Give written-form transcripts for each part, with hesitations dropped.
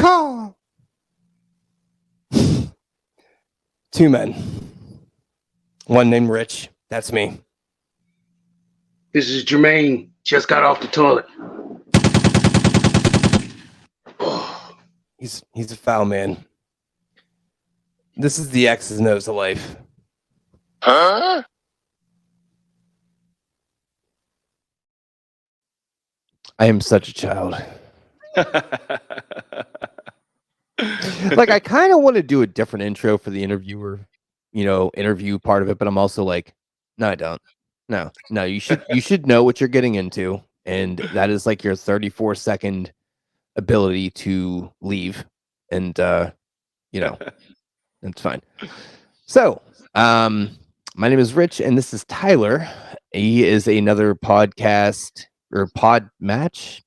call. Two men. One named Rich. That's me. This is Jermaine. Just got off the toilet. He's a foul man. This is the X's and O's of life. Huh? I am such a child. Like, I kind of want to do a different intro for the interviewer, interview part of it, but I'm also like, no, I don't. No, you should know what you're getting into, and that is like your 34-second ability to leave, and it's fine. So, my name is Rich, and this is Tyler. He is another podcast or pod match. Is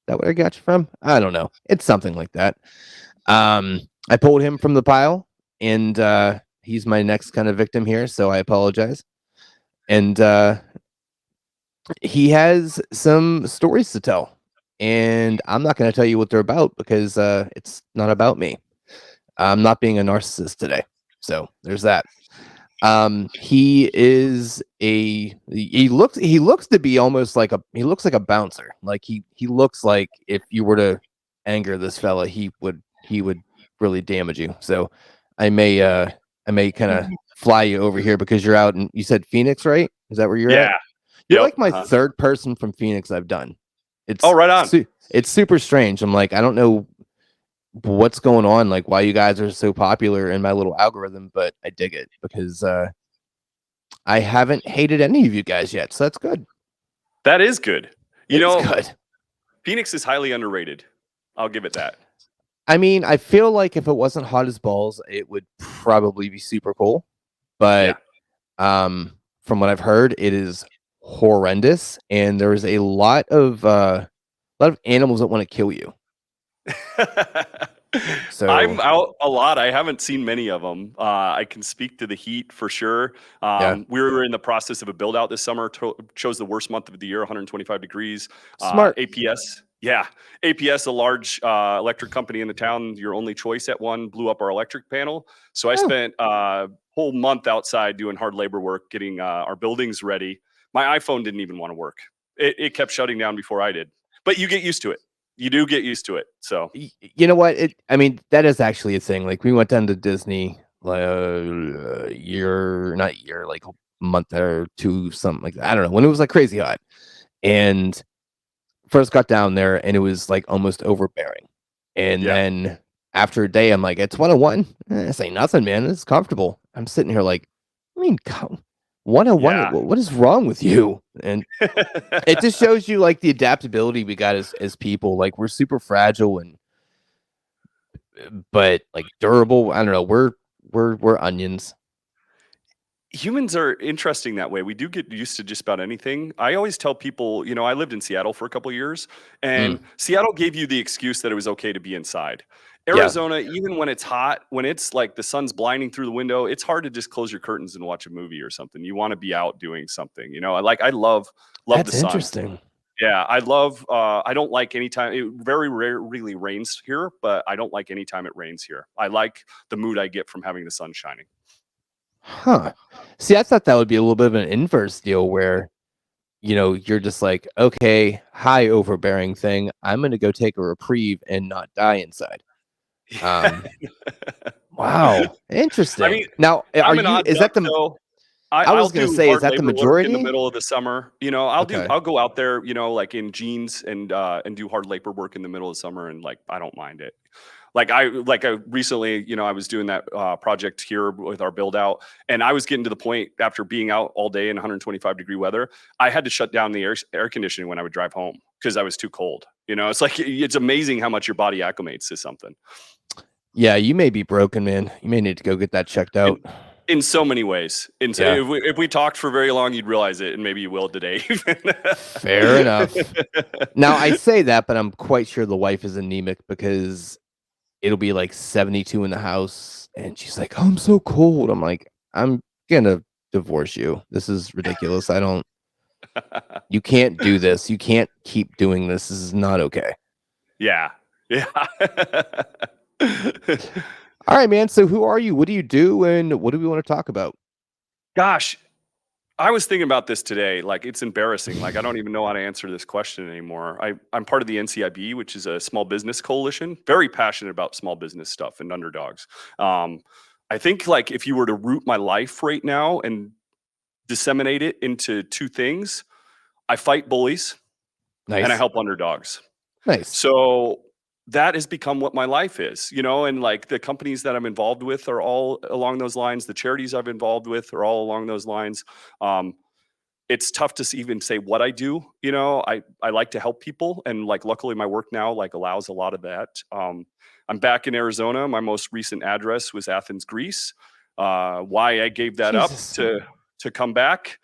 that what I got you from? I don't know. It's something like that. I pulled him from the pile, and he's my next kind of victim here, so I apologize. And he has some stories to tell, and I'm not going to tell you what they're about because it's not about me. I'm not being a narcissist today, so there's that. He looks to be almost like a bouncer. Like he looks like if you were to anger this fella, he would really damage you. So I may kind of fly you over here because you're out, and you said Phoenix, right? Is that where you're at? You're like my third person from Phoenix I've done. It's right on. It's super strange. I'm like, I don't know what's going on, like why you guys are so popular in my little algorithm, but I dig it because I haven't hated any of you guys yet, so that's good. That is good. Good. Phoenix is highly underrated. I'll give it that. I mean, I feel like if it wasn't hot as balls, it would probably be super cool. But from what I've heard, it is horrendous, and there's a lot of animals that want to kill you. So I'm out a lot. I haven't seen many of them. I can speak to the heat for sure. We were in the process of a build out this summer. Chose the worst month of the year, 125 degrees. Smart. APS. Yeah. APS, a large electric company in the town, your only choice at one, blew up our electric panel. So I spent a whole month outside doing hard labor work, getting our buildings ready. My iPhone didn't even want to work. It kept shutting down before I did. But you get used to it. You do get used to it. So you know what? That is actually a thing. Like we went down to Disney like a month or two, something like that. I don't know, when it was like crazy hot, and first got down there and it was like almost overbearing. And then after a day, I'm like, it's 101. This ain't nothing, man. It's comfortable. I'm sitting here like, 101. What is wrong with you? And it just shows you like the adaptability we got as people. Like we're super fragile but like durable. I don't know. We're onions. Humans are interesting that way. We do get used to just about anything. I always tell people, I lived in Seattle for a couple of years, and Seattle gave you the excuse that it was okay to be inside. Arizona, even when it's hot, when it's like the sun's blinding through the window, it's hard to just close your curtains and watch a movie or something. You want to be out doing something. I love That's the sun. Interesting. Yeah, I love. I don't like anytime. It very rarely rains here, but I don't like anytime it rains here. I like the mood I get from having the sun shining. Huh. See, I thought that would be a little bit of an inverse deal where, you're just like, okay, hi, overbearing thing. I'm going to go take a reprieve and not die inside. Wow. Interesting. I mean, now, I'm an odd is duck, that the, though. I was going to say, is that the majority? In the middle of the summer, I'll go out there, like in jeans and do hard labor work in the middle of summer, and like I don't mind it. Like I recently, I was doing that project here with our build out, and I was getting to the point after being out all day in 125 degree weather, I had to shut down the air conditioning when I would drive home because I was too cold. It's like, it's amazing how much your body acclimates to something. Yeah, you may be broken, man. You may need to go get that checked out. In so many ways. If we talked for very long, you'd realize it, and maybe you will today. Fair enough. Now, I say that, but I'm quite sure the wife is anemic because it'll be like 72 in the house, and she's like, oh, I'm so cold. I'm like, I'm gonna divorce you. This is ridiculous. You can't do this. You can't keep doing this. This is not okay. Yeah. Yeah. All right, man. So who are you? What do you do? And what do we want to talk about? Gosh, I was thinking about this today. Like, it's embarrassing. Like, I don't even know how to answer this question anymore. I'm part of the NCIB, which is a small business coalition. Very passionate about small business stuff and underdogs. I think, like, if you were to root my life right now and disseminate it into two things, I fight bullies and I Nice. help underdogs. Nice. So that has become what my life is, and like the companies that I'm involved with are all along those lines. The charities I've involved with are all along those lines. Um, it's tough to even say what I do. I like to help people, and like luckily my work now like allows a lot of that. I'm back in Arizona. My most recent address was Athens, Greece. Why I gave that up Jesus. to come back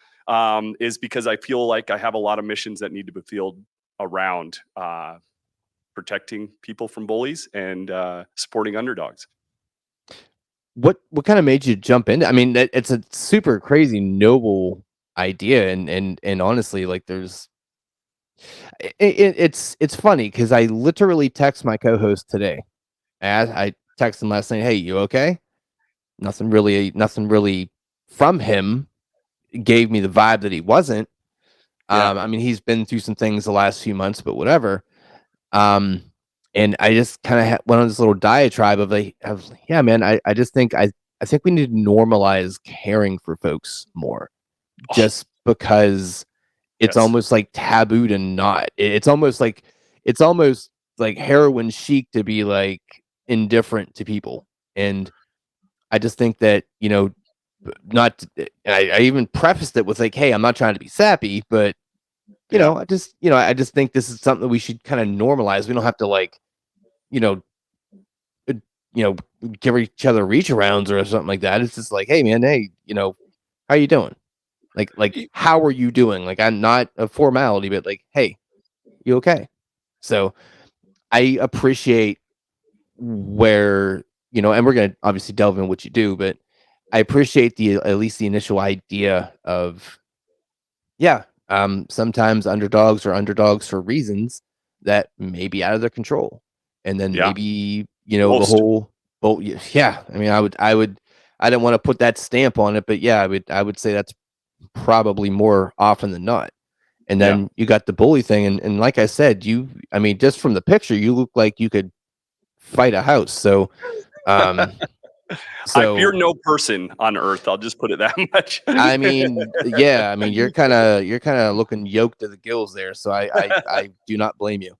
is because I feel like I have a lot of missions that need to be fulfilled around protecting people from bullies and supporting underdogs. What kind of made you jump into? I mean, it's a super crazy noble idea, and honestly, like it's funny because I literally text my co-host today. I texted him last night, "Hey, you okay?" Nothing really from him gave me the vibe that he wasn't. Yeah. I mean, he's been through some things the last few months, but whatever. And I just kind of went on this little diatribe of yeah, man, I just think I think we need to normalize caring for folks more, just because it's Yes. almost like taboo to not. It's almost like heroin chic to be like indifferent to people, and I just think that not. I even prefaced it with like, "Hey, I'm not trying to be sappy, but Yeah. I just think this is something that we should kind of normalize. We don't have to like, you know, uh, you know, give each other reach arounds or something like that. It's just like, hey, man, hey, how you doing? Like, Y- how are you doing? Like, I'm not a formality, but like, hey, you okay? So I appreciate where and we're gonna obviously delve in what you do, but I appreciate the at least the initial idea of yeah. Sometimes underdogs are underdogs for reasons that may be out of their control, and then Yeah. maybe the Most. whole. Well, yeah. I mean, I didn't want to put that stamp on it, but yeah, I would say that's probably more often than not. And Yeah. then you got the bully thing, and like I said, I mean, just from the picture, you look like you could fight a house. Um, I fear so no person on earth. I'll just put it that much. I mean, yeah, I mean, you're kind of looking yoked to the gills there, so I do not blame you.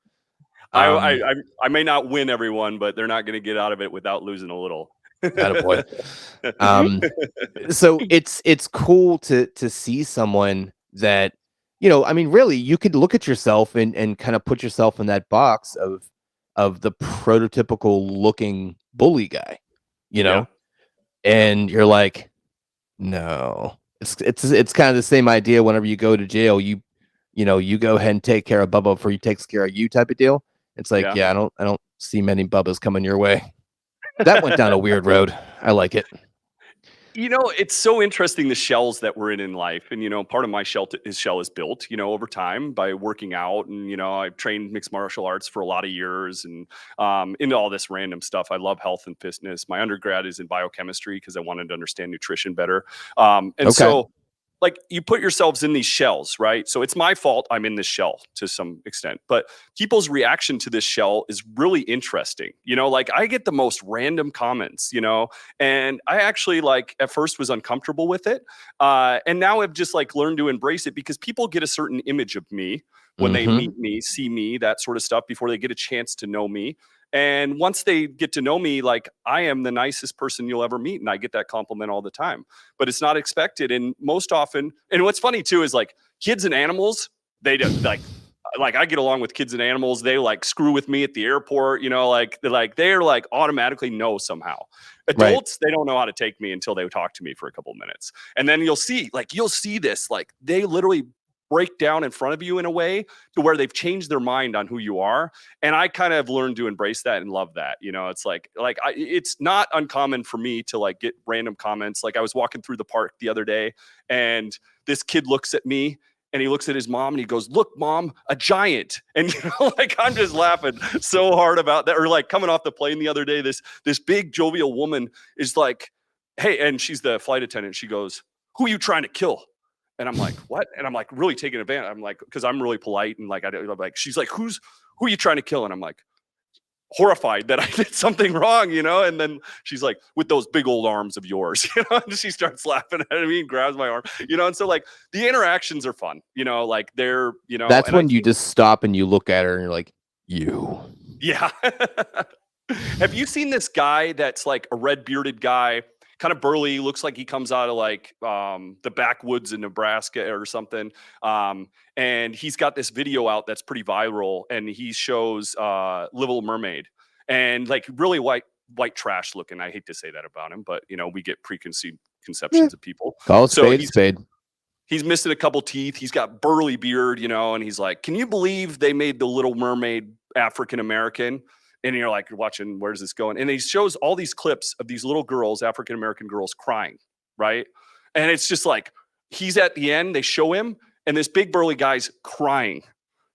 I, Um, I I I may not win everyone, but they're not going to get out of it without losing a little. Attaboy. Um, so it's cool to see someone that I mean, really, you could look at yourself and kind of put yourself in that box of the prototypical looking bully guy, you Yeah. know, and you're like, no, it's kind of the same idea. Whenever you go to jail, you go ahead and take care of Bubba before he takes care of you, type of deal. It's like, Yeah. yeah, I don't see many Bubbas coming your way. That went down a weird road. I like it. It's so interesting the shells that we're in life, and part of my shell is built, over time by working out, and I've trained mixed martial arts for a lot of years, and into all this random stuff. I love health and fitness. My undergrad is in biochemistry because I wanted to understand nutrition better, and Okay. so like you put yourselves in these shells, right? So it's my fault I'm in this shell to some extent, but people's reaction to this shell is really interesting. Like I get the most random comments, and I actually like at first was uncomfortable with it. And now I've just like learned to embrace it because people get a certain image of me when they Mm-hmm. meet me, see me, that sort of stuff before they get a chance to know me. And once they get to know me, like I am the nicest person you'll ever meet. And I get that compliment all the time, but it's not expected. And most often, and what's funny too is like kids and animals, they do like I get along with kids and animals. They like screw with me at the airport, they're like automatically know somehow. Right. Adults, they don't know how to take me until they talk to me for a couple of minutes. And then you'll see this, like they literally break down in front of you in a way to where they've changed their mind on who you are. And I kind of learned to embrace that and love that. It's it's not uncommon for me to like get random comments. Like I was walking through the park the other day and this kid looks at me and he looks at his mom and he goes, "Look, Mom, a giant." And like I'm just laughing so hard about that. Or like coming off the plane the other day, this big jovial woman is like, "Hey," and she's the flight attendant. She goes, "Who are you trying to kill?" And I'm like, "What?" And I'm like really taking advantage. I'm like, because I'm really polite and like I'm like, she's like, who are you trying to kill? And I'm like, horrified that I did something wrong, and then she's like, "With those big old arms of yours," and she starts laughing at me and grabs my arm, and so like the interactions are fun, like they're, That's and when you just stop and you look at her and you're like, you. Yeah. Have you seen this guy that's like a red bearded guy, kind of burly, looks like he comes out of like the backwoods in Nebraska or something. And he's got this video out that's pretty viral, and he shows Little Mermaid, and like really white trash looking. I hate to say that about him, but we get preconceived conceptions of people. Call a So spade a spade. he's missing a couple teeth. He's got burly beard, and he's like, "Can you believe they made the Little Mermaid African American?" And you're like, you're watching, where's this going? And he shows all these clips of these little girls, African American girls, crying, right? And it's just like, he's at the end, they show him, and this big burly guy's crying.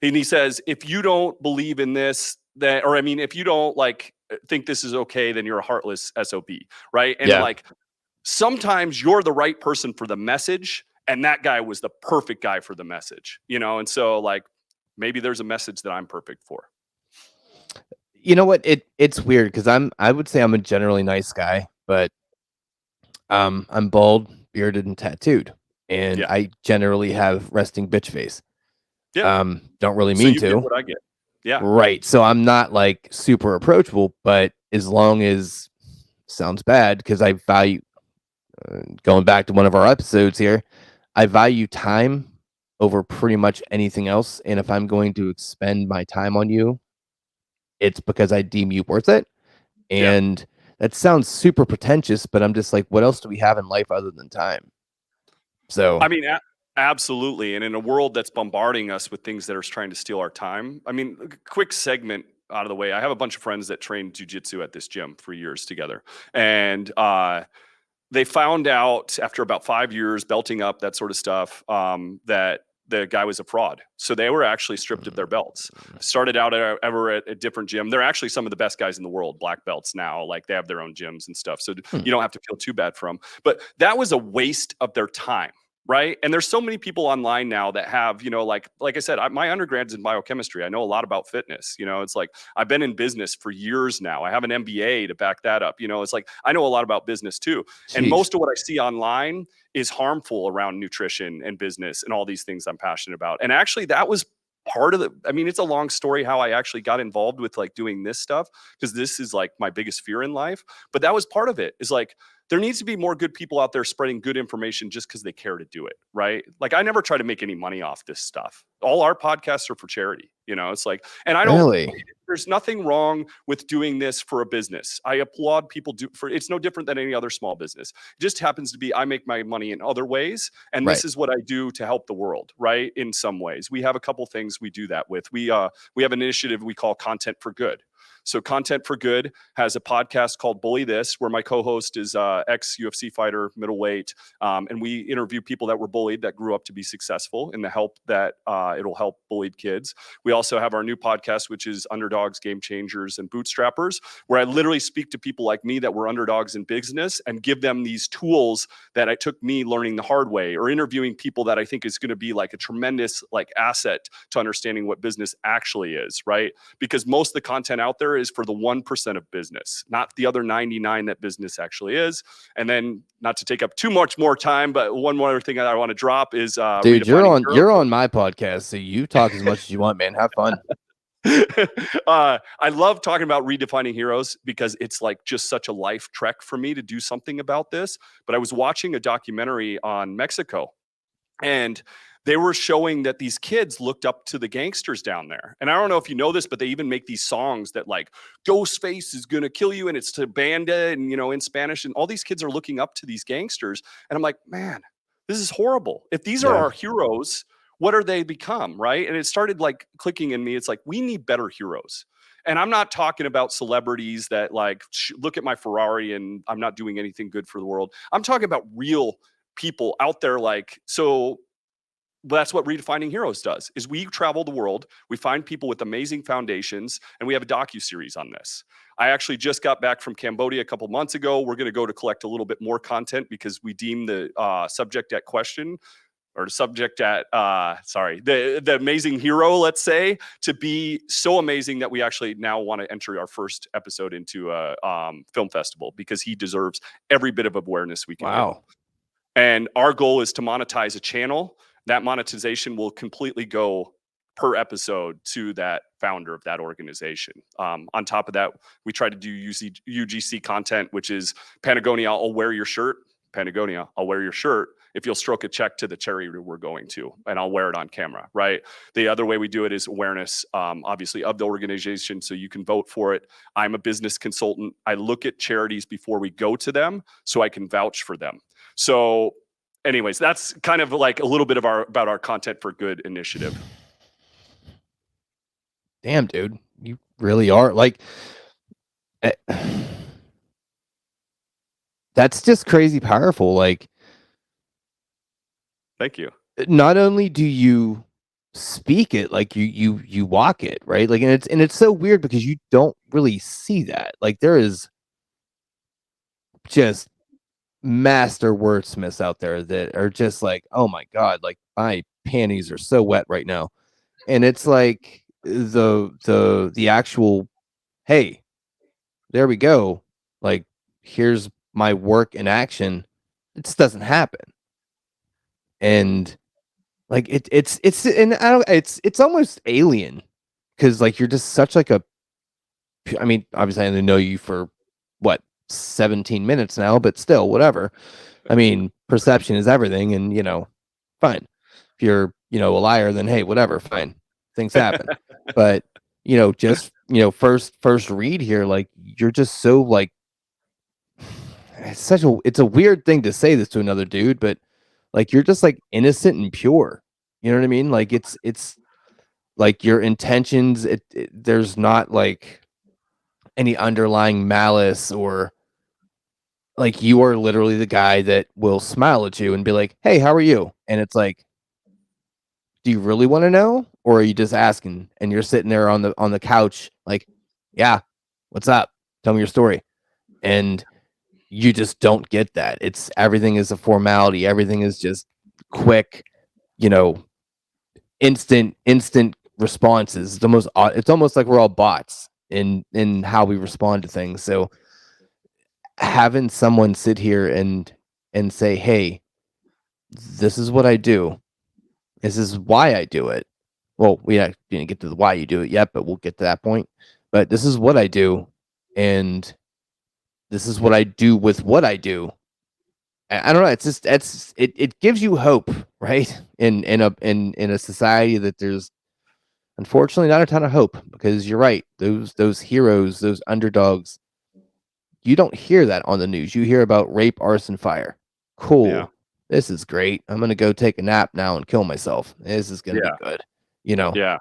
And he says, "If you don't believe in this, if you don't like think this is okay, then you're a heartless SOB, right?" And like, sometimes you're the right person for the message, and that guy was the perfect guy for the message, and so like maybe there's a message that I'm perfect for. You know what? It's weird because I would say I'm a generally nice guy, but I'm bald, bearded, and tattooed, and I generally have resting bitch face. Don't really So mean you to. get what I get. Yeah. Right. So I'm not like super approachable, but as long as sounds bad, because I value going back to one of our episodes here, I value time over pretty much anything else. And if I'm going to expend my time on you, it's because I deem you worth it. And that sounds super pretentious, but I'm just like, what else do we have in life other than time? So, I mean, absolutely. And in a world that's bombarding us with things that are trying to steal our time, I mean, a quick segment out of the way. I have a bunch of friends that trained jujitsu at this gym for years together. And they found out after about 5 years belting up, that sort of stuff, that the guy was a fraud. So they were actually stripped of their belts. Started out ever at a different gym. They're actually some of the best guys in the world, black belts now. Like they have their own gyms and stuff. So you don't have to feel too bad for them. But that was a waste of their time. Right. And there's so many people online now that have, like I said, my undergrad's in biochemistry. I know a lot about fitness. It's like I've been in business for years now. I have an MBA to back that up. It's like I know a lot about business too. And most of what I see online is harmful around nutrition and business and all these things I'm passionate about. And actually, that was part of it's a long story how I actually got involved with like doing this stuff, because this is like my biggest fear in life. But that was part of it, is like, there needs to be more good people out there spreading good information just because they care to do it, right? Like I never try to make any money off this stuff. All our podcasts are for charity, it's like, and I don't really, there's nothing wrong with doing this for a business. I applaud people it's no different than any other small business. It just happens to be I make my money in other ways, and this is what I do to help the world, right? In some ways, we have a couple things we do that with. We have an initiative we call Content for Good. So Content for Good has a podcast called Bully This, where my co-host is ex-UFC fighter, middleweight. And we interview people that were bullied that grew up to be successful in the help that it'll help bullied kids. We also have our new podcast, which is Underdogs, Game Changers, and Bootstrappers, where I literally speak to people like me that were underdogs in business and give them these tools that it took me learning the hard way, or interviewing people that I think is going to be like a tremendous like asset to understanding what business actually is, right? Because most of the content out there is for the 1% of business, not the other 99 that business actually is. And then, not to take up too much more time, but one more thing that I want to drop is dude, you're on my podcast, so you talk as much as you want, man. Have fun. I love talking about redefining heroes because it's like just such a life trek for me to do something about this. But I was watching a documentary on Mexico, and they were showing that these kids looked up to the gangsters down there. And I don't know if you know this, but they even make these songs that like Ghostface is going to kill you. And it's to Banda and, in Spanish. And all these kids are looking up to these gangsters. And I'm like, man, this is horrible. If these are our heroes, what are they become? Right. And it started like clicking in me. It's like, we need better heroes. And I'm not talking about celebrities that like, look at my Ferrari and I'm not doing anything good for the world. I'm talking about real people out there. Like, so that's what Redefining Heroes does, is we travel the world, we find people with amazing foundations, and we have a docuseries on this. I actually just got back from Cambodia a couple months ago. We're going to go to collect a little bit more content because we deem the subject at question, or subject at the amazing hero, let's say, to be so amazing that we actually now want to enter our first episode into a film festival, because he deserves every bit of awareness we can give him. And our goal is to monetize a channel. That monetization will completely go per episode to that founder of that organization. On top of that, we try to do UGC content, which is Patagonia, I'll wear your shirt. Patagonia, I'll wear your shirt if you'll stroke a check to the charity we're going to, and I'll wear it on camera, right? The other way we do it is awareness, obviously, of the organization, so you can vote for it. I'm a business consultant. I look at charities before we go to them so I can vouch for them. So anyways, that's kind of like a little bit of about our Content for Good initiative. Damn, dude, you really are like, that's just crazy powerful. Like, thank you. Not only do you speak it, like you walk it, right? Like, and it's so weird because you don't really see that. Like, there is just master wordsmiths out there that are just like, oh my god, like my panties are so wet right now. And it's like the actual, hey, there we go, like, here's my work in action. It just doesn't happen. And like it's and I don't, it's almost alien, because like you're just such like a, I mean, obviously I only know you for what, 17 minutes now, but still, whatever. I mean, perception is everything, and fine. If you're, a liar, then hey, whatever, fine. Things happen. But, just, first read here, like, you're just so like, it's a weird thing to say this to another dude, but like, you're just like innocent and pure. You know what I mean? Like, it's like your intentions, there's not like any underlying malice, or like, you are literally the guy that will smile at you and be like, hey, how are you? And it's like, do you really want to know, or are you just asking? And you're sitting there on the couch like, yeah, what's up? Tell me your story. And you just don't get that. It's, everything is a formality. Everything is just quick, instant responses. It's almost like we're all bots in how we respond to things. So having someone sit here and say, hey, this is what I do, this is why I do it. Well, we didn't get to the why you do it yet, but we'll get to that point. But this is what I do, and this is what I do with what I do. I don't know. It's just, it gives you hope, right? In a society that there's unfortunately not a ton of hope, because you're right. Those heroes, those underdogs, you don't hear that on the news. You hear about rape, arson, fire. Cool. Yeah. This is great. I'm going to go take a nap now and kill myself. This is going to be good. Yeah.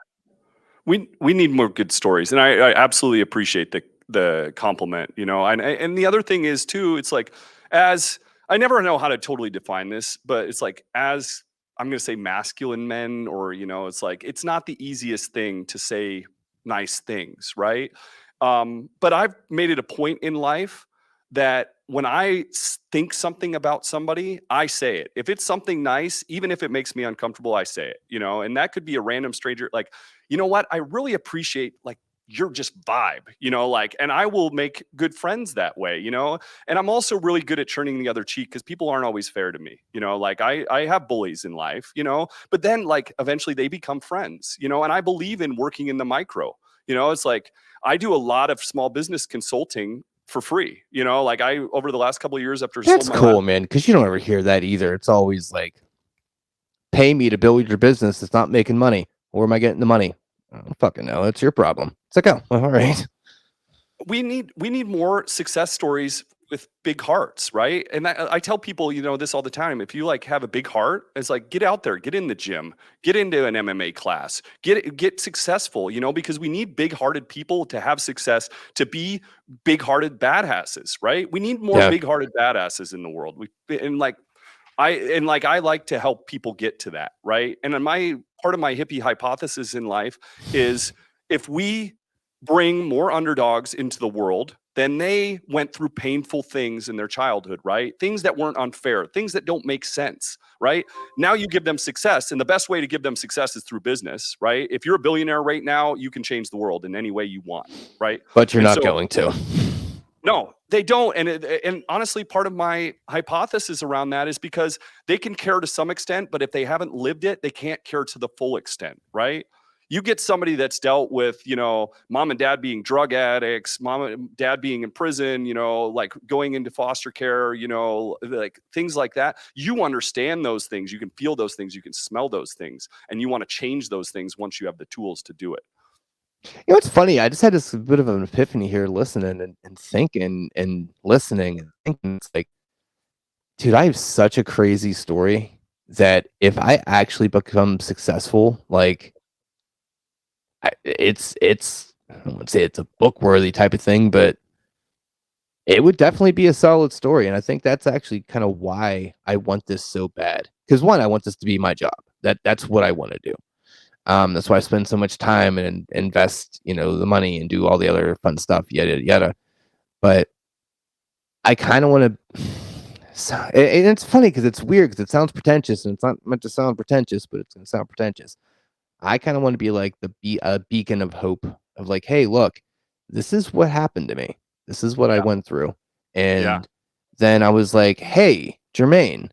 We need more good stories. And I absolutely appreciate the compliment, and the other thing is too, it's like, as I never know how to totally define this, but it's like, as I'm going to say masculine men, or, it's like, it's not the easiest thing to say nice things. Right. But I've made it a point in life that when I think something about somebody, I say it. If it's something nice, even if it makes me uncomfortable, I say it, and that could be a random stranger. Like, you know what? I really appreciate, like, your just vibe, like, and I will make good friends that way, and I'm also really good at turning the other cheek, because people aren't always fair to me, like, I have bullies in life, but then, like, eventually they become friends, and I believe in working in the micro, it's like, I do a lot of small business consulting for free, like, I, over the last couple of years after that's cool, man, because you don't ever hear that either. It's always like, pay me to build your business. It's not making money. Where am I getting the money? I don't fucking know. It's your problem. It's like, oh, well, all right. We need more success stories with big hearts, right? And I tell people, this all the time. If you like have a big heart, it's like, get out there, get in the gym, get into an MMA class, get successful, because we need big-hearted people to have success, to be big-hearted badasses, right? We need more big-hearted badasses in the world. And like, I like to help people get to that, right? And part of my hippie hypothesis in life is if we bring more underdogs into the world, then they went through painful things in their childhood, right? Things that weren't unfair, things that don't make sense, right? Now you give them success, and the best way to give them success is through business, right? If you're a billionaire right now, you can change the world in any way you want, right? But you're And not so going to. no, they don't. And honestly, part of my hypothesis around that is because they can care to some extent, but if they haven't lived it, they can't care to the full extent, right? You get somebody that's dealt with, mom and dad being drug addicts, mom and dad being in prison, like going into foster care, like things like that. You understand those things. You can feel those things. You can smell those things. And you want to change those things once you have the tools to do it. It's funny. I just had this bit of an epiphany here listening and thinking and listening and thinking. It's like, dude, I have such a crazy story that if I actually become successful, like it's I don't want to say it's a book worthy type of thing, but it would definitely be a solid story. And I think that's actually kind of why I want this so bad. Because one, I want this to be my job. That's what I want to do. That's why I spend so much time and invest, the money and do all the other fun stuff, yada yada. But I kind of want to. And it's funny because it's weird because it sounds pretentious and it's not meant to sound pretentious, but it's going to sound pretentious. I kind of want to be like a beacon of hope of like, hey, look, this is what happened to me. This is what I went through. And then I was like, hey, Jermaine,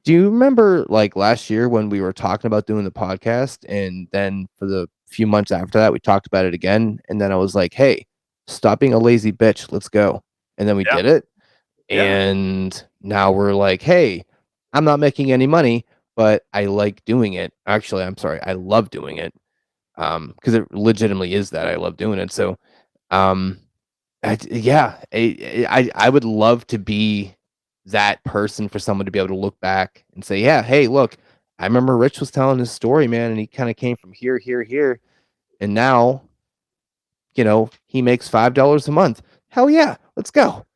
do you remember like last year when we were talking about doing the podcast? And then for the few months after that, we talked about it again. And then I was like, hey, stop being a lazy bitch. Let's go. And then we did it. And now we're like, hey, I'm not making any money, but I like doing it. Actually, I'm sorry, I love doing it. Because it legitimately is that I love doing it. So, I would love to be that person for someone to be able to look back and say, yeah, hey, look, I remember Rich was telling his story, man, and he kind of came from here, here, here, and now, he makes $5 a month. Hell yeah, let's go.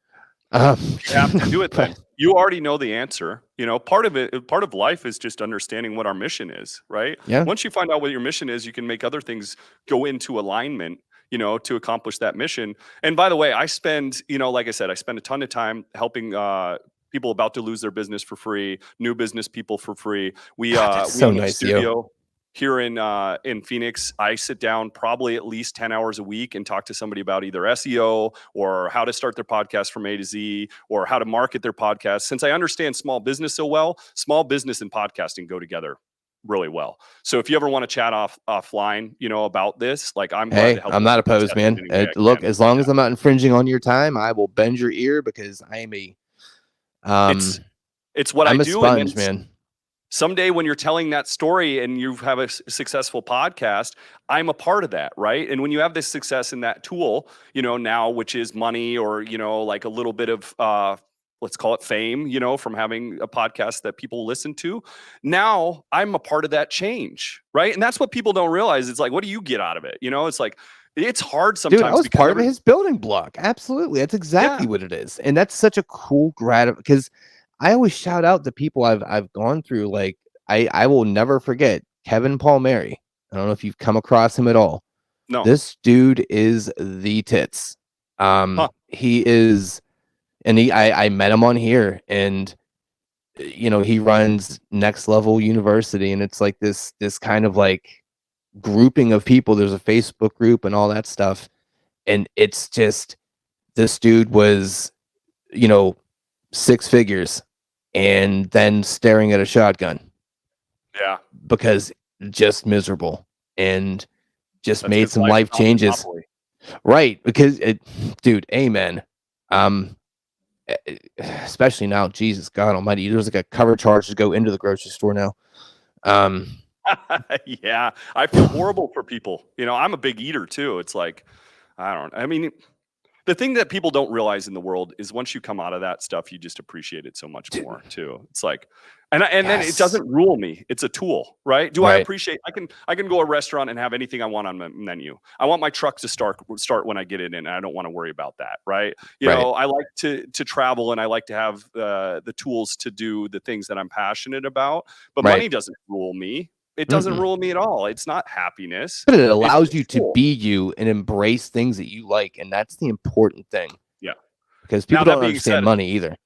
You have to do it then. You already know the answer. Part of life is just understanding what our mission is, right? Yeah. Once you find out what your mission is, you can make other things go into alignment, to accomplish that mission. And by the way, I spend, like I said, I spend a ton of time helping people about to lose their business for free, new business people for free. We so own a nice, studio here in Phoenix. I sit down probably at least 10 hours a week and talk to somebody about either SEO or how to start their podcast from A to Z or how to market their podcast. Since I understand small business so well, small business and podcasting go together really well. So if you ever want to chat offline, about this, like I'm glad to help. I'm not opposed, man. Look, as long as I'm not infringing on your time, I will bend your ear because I am it's what I'm I a do. sponge, man. Someday when you're telling that story and you have a successful podcast, I'm a part of that, right? And when you have this success in that tool, now, which is money or, like a little bit of, let's call it fame, from having a podcast that people listen to, now I'm a part of that change, right? And that's what people don't realize. It's like, what do you get out of it? It's like, it's hard sometimes. Dude, I was part of his building block. Absolutely. That's exactly what it is. And that's such a cool because I always shout out the people I've gone through. Like I will never forget Kevin Palmieri. I don't know if you've come across him at all. No. This dude is the tits. He is, and I met him on here, and he runs Next Level University, and it's like this kind of like grouping of people. There's a Facebook group and all that stuff, and it's just this dude was, 6 figures and then staring at a shotgun. Yeah. Because just miserable and just made some life changes. Right. Because dude, amen. Especially now, Jesus God almighty, there's like a cover charge to go into the grocery store now. Yeah. I feel horrible for people. I'm a big eater too. It's like, I mean, the thing that people don't realize in the world is once you come out of that stuff, you just appreciate it so much more too. It's like, and then it doesn't rule me. It's a tool, right? Do I appreciate? I can go to a restaurant and have anything I want on my menu. I want my truck to start when I get it in, and I don't want to worry about that, right? You know, I like to travel, and I like to have the tools to do the things that I'm passionate about. But money doesn't rule me. It doesn't rule me at all. It's not happiness. But it allows you to be you and embrace things that you like. And that's the important thing. Yeah. Because people don't understand money either.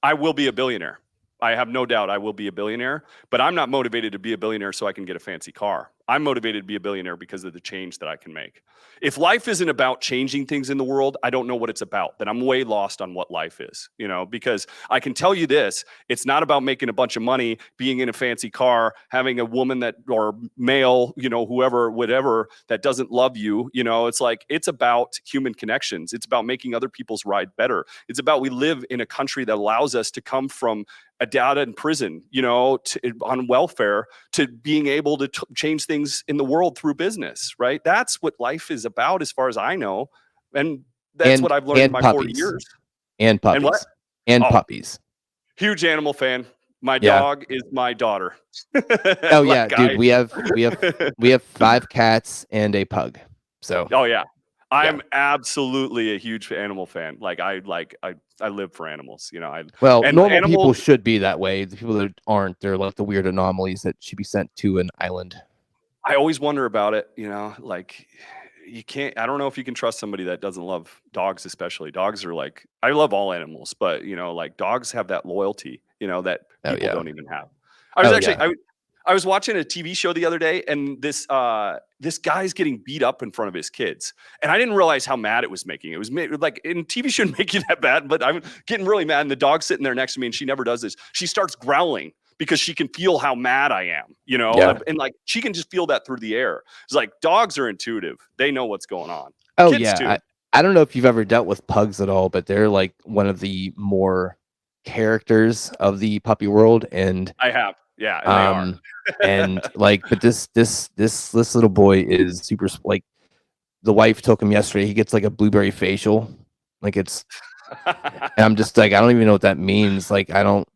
I will be a billionaire. I have no doubt I will be a billionaire, but I'm not motivated to be a billionaire so I can get a fancy car. I'm motivated to be a billionaire because of the change that I can make. If life isn't about changing things in the world, I don't know what it's about. Then I'm way lost on what life is, you know, because I can tell you this, it's not about making a bunch of money, being in a fancy car, having a woman that, or male, you know, whoever, whatever, that doesn't love you. You know, it's like, it's about human connections. It's about making other people's ride better. It's about, we live in a country that allows us to come from a dad in prison, you know, on welfare, to being able to change things in the world through business, right? That's what life is about, as far as I know, and that's what I've learned in my 40 years. And puppies. And what? And puppies. Huge animal fan. My dog is my daughter. Oh yeah, dude. We have 5 cats and a pug. So. Oh yeah. I'm absolutely a huge animal fan. I live for animals, you know. Normal people should be that way. The people that aren't, they're like the weird anomalies that should be sent to an island. I always wonder about it, you know, like I don't know if you can trust somebody that doesn't love dogs, especially. Dogs are like, I love all animals, but you know, like dogs have that loyalty, you know, that people don't even have. I was watching a TV show the other day, and this guy's getting beat up in front of his kids, and I didn't realize how mad it was making. It was like, in TV shouldn't make you that bad, but I'm getting really mad. And the dog's sitting there next to me, and she never does this. She starts growling because she can feel how mad I am, you know, and like she can just feel that through the air. It's like dogs are intuitive; they know what's going on. Oh Kids too. I don't know if you've ever dealt with pugs at all, but they're like one of the more characters of the puppy world, and I have. Yeah, and they are. And like, but this little boy is super, like, the wife took him yesterday. He gets like a blueberry facial. Like and I'm just like, I don't even know what that means. Like, I don't,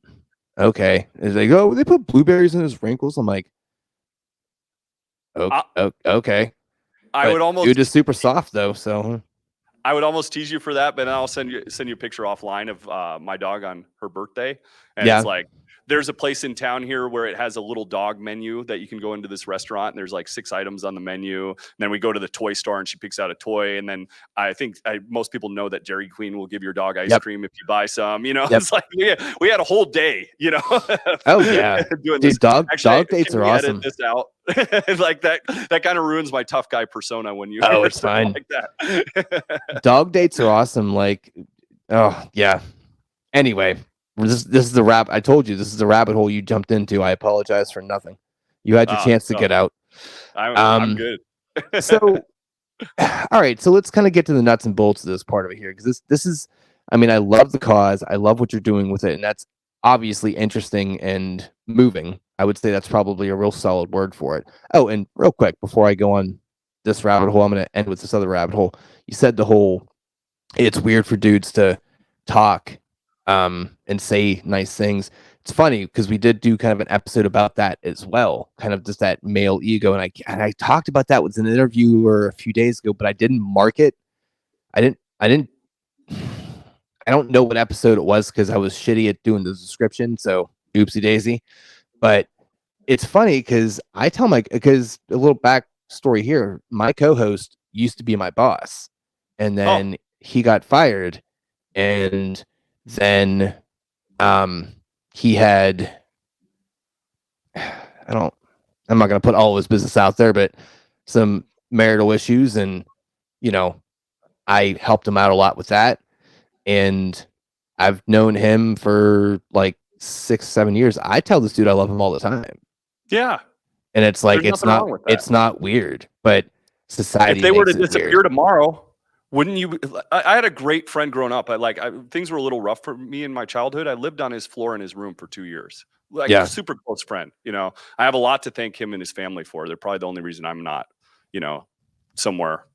okay. It's like, oh, they put blueberries in his wrinkles. I'm like, okay. I would almost, dude is super soft though. So I would almost tease you for that, but I'll send you a picture offline of my dog on her birthday. And it's like, there's a place in town here where it has a little dog menu that you can go into this restaurant, and there's like 6 items on the menu. And then we go to the toy store and she picks out a toy. And then I think most people know that Dairy Queen will give your dog ice cream if you buy some, you know. It's like, we had a whole day, you know. Oh yeah. Doing dude, this. dog Actually, dates are awesome. Edit this out. Like that kind of ruins my tough guy persona when you hear it's fine like that. Dog dates are awesome. Like, oh yeah. Anyway, this is the rap. I told you this is the rabbit hole you jumped into. I apologize for nothing. You had your chance to get out. I'm good. So, all right. So let's kind of get to the nuts and bolts of this part of it here, because this is, I mean, I love the cause. I love what you're doing with it, and that's obviously interesting and moving. I would say that's probably a real solid word for it. Oh, and real quick before I go on this rabbit hole, I'm going to end with this other rabbit hole. You said the whole, it's weird for dudes to talk and say nice things. It's funny because we did do kind of an episode about that as well, kind of just that male ego, and I talked about that with an interviewer a few days ago, but I didn't mark it. I don't know what episode it was because I was shitty at doing the description, so oopsie daisy. But it's funny because because a little backstory here, my co-host used to be my boss, and then he got fired, and then he had, I'm not going to put all of his business out there, but some marital issues, and you know, I helped him out a lot with that, and I've known him for like 6-7 years. I tell this dude I love him all the time. Yeah. And it's like, it's not weird, but society, if they were to disappear tomorrow, wouldn't you? I had a great friend growing up. Things were a little rough for me in my childhood. I lived on his floor in his room for 2 years. A super close friend. You know, I have a lot to thank him and his family for. They're probably the only reason I'm not, you know, somewhere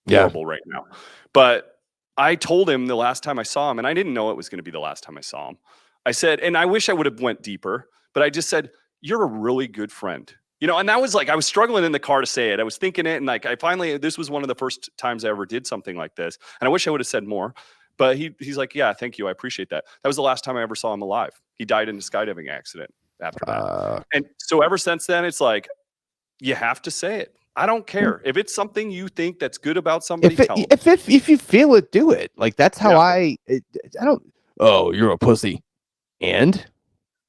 horrible right now. But I told him the last time I saw him, and I didn't know it was going to be the last time I saw him. I said, and I wish I would have went deeper, but I just said, "You're a really good friend." And that was like, I was struggling in the car to say it. I was thinking it, and like, this was one of the first times I ever did something like this, and I wish I would have said more. But he's like, "Yeah, thank you, I appreciate that." That was the last time I ever saw him alive. He died in a skydiving accident after that, and so ever since then, it's like, you have to say it. I don't care if it's something you think that's good about somebody. Tell them. If you feel it, do it. Like that's how Yeah. I don't. Oh, you're a pussy, and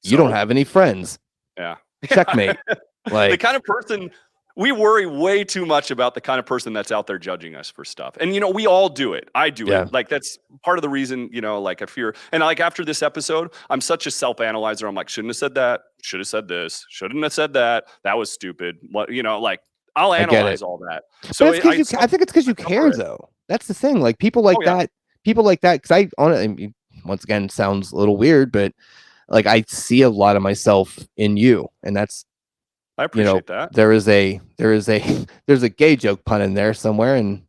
you don't have any friends. Yeah. Checkmate. Like the kind of person we worry way too much about, the kind of person that's out there judging us for stuff. And we all do it. I do it. Like that's part of the reason, like I fear. And like after this episode, I'm such a self-analyzer. I'm like, shouldn't have said that. Should have said this. Shouldn't have said that. That was stupid. What like I'll analyze all that. So I think it's because you care though. That's the thing. Like people like that. Because once again, sounds a little weird, but like I see a lot of myself in you, and that's. I appreciate that. There's a gay joke pun in there somewhere, and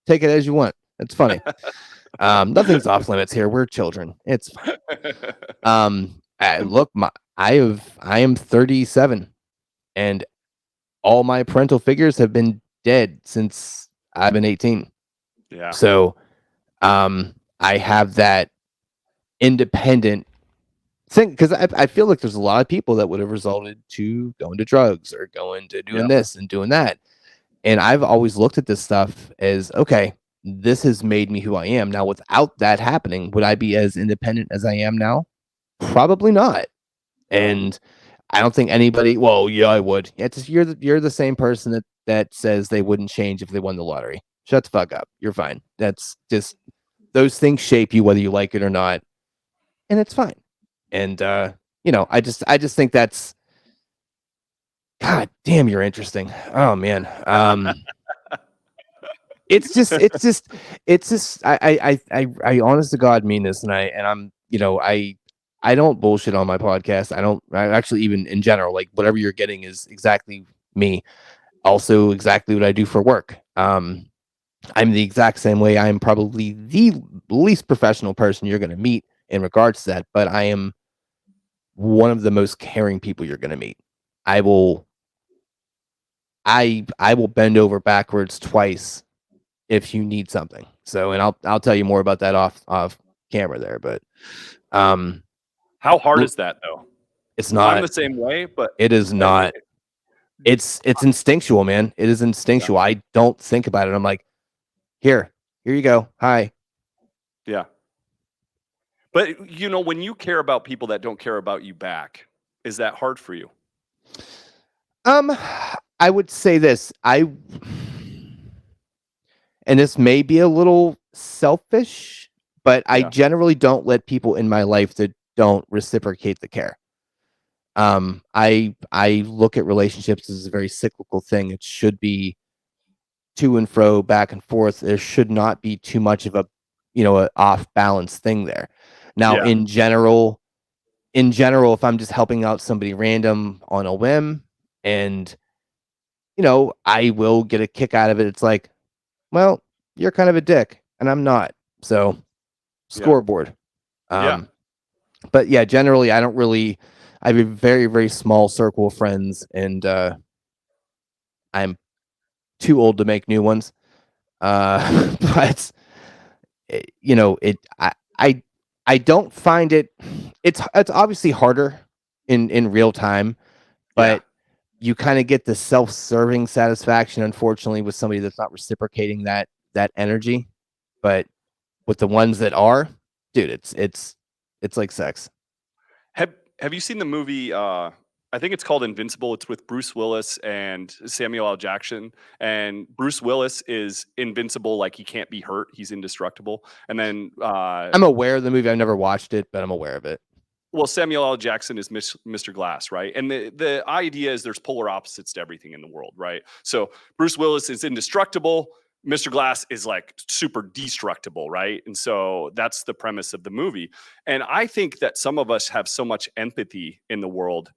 take it as you want. It's funny. Nothing's off limits here. We're children. It's fine. Look, I am 37, and all my parental figures have been dead since I've been 18. Yeah. So, I have that independent thing because I feel like there's a lot of people that would have resulted to going to drugs or going to doing this and doing that. And I've always looked at this stuff as, okay, this has made me who I am. Now, without that happening, would I be as independent as I am now? Probably not. And I don't think anybody, well, yeah, I would. It's just, you're the same person that says they wouldn't change if they won the lottery. Shut the fuck up. You're fine. That's just, those things shape you whether you like it or not. And it's fine. And I just think that's, God damn, you're interesting. Oh man. It's just I honest to God mean this, and I'm I don't bullshit on my podcast. I actually, even in general, like whatever you're getting is exactly me. Also exactly what I do for work. I'm the exact same way. I'm probably the least professional person you're going to meet in regards to that, but I am one of the most caring people you're going to meet. I will bend over backwards twice if you need something. So, and I'll tell you more about that off camera there, but how hard is that though? It's not. I'm the same way, but it is not. It's instinctual, man. It is instinctual. Yeah. I don't think about it. I'm like, here you go. Hi. Yeah. But when you care about people that don't care about you back, is that hard for you? I would say this. And this may be a little selfish, but I generally don't let people in my life that don't reciprocate the care. I look at relationships as a very cyclical thing. It should be to and fro, back and forth. There should not be too much of a off balance thing there. Now, in general, if I'm just helping out somebody random on a whim, and I will get a kick out of it. It's like, well, you're kind of a dick, and I'm not. So, scoreboard. But yeah, generally, I have a very, very small circle of friends, and I'm too old to make new ones. But I don't find it. It's obviously harder in real time, but you kind of get the self-serving satisfaction, unfortunately, with somebody that's not reciprocating that energy. But with the ones that are, dude, it's like sex. Have you seen the movie? I think it's called Invincible. It's with Bruce Willis and Samuel L. Jackson. And Bruce Willis is invincible, like he can't be hurt. He's indestructible. And then I'm aware of the movie. I've never watched it, but I'm aware of it. Well, Samuel L. Jackson is Mr. Glass, right? And the idea is there's polar opposites to everything in the world, right? So Bruce Willis is indestructible. Mr. Glass is like super destructible, right? And so that's the premise of the movie. And I think that some of us have so much empathy in the world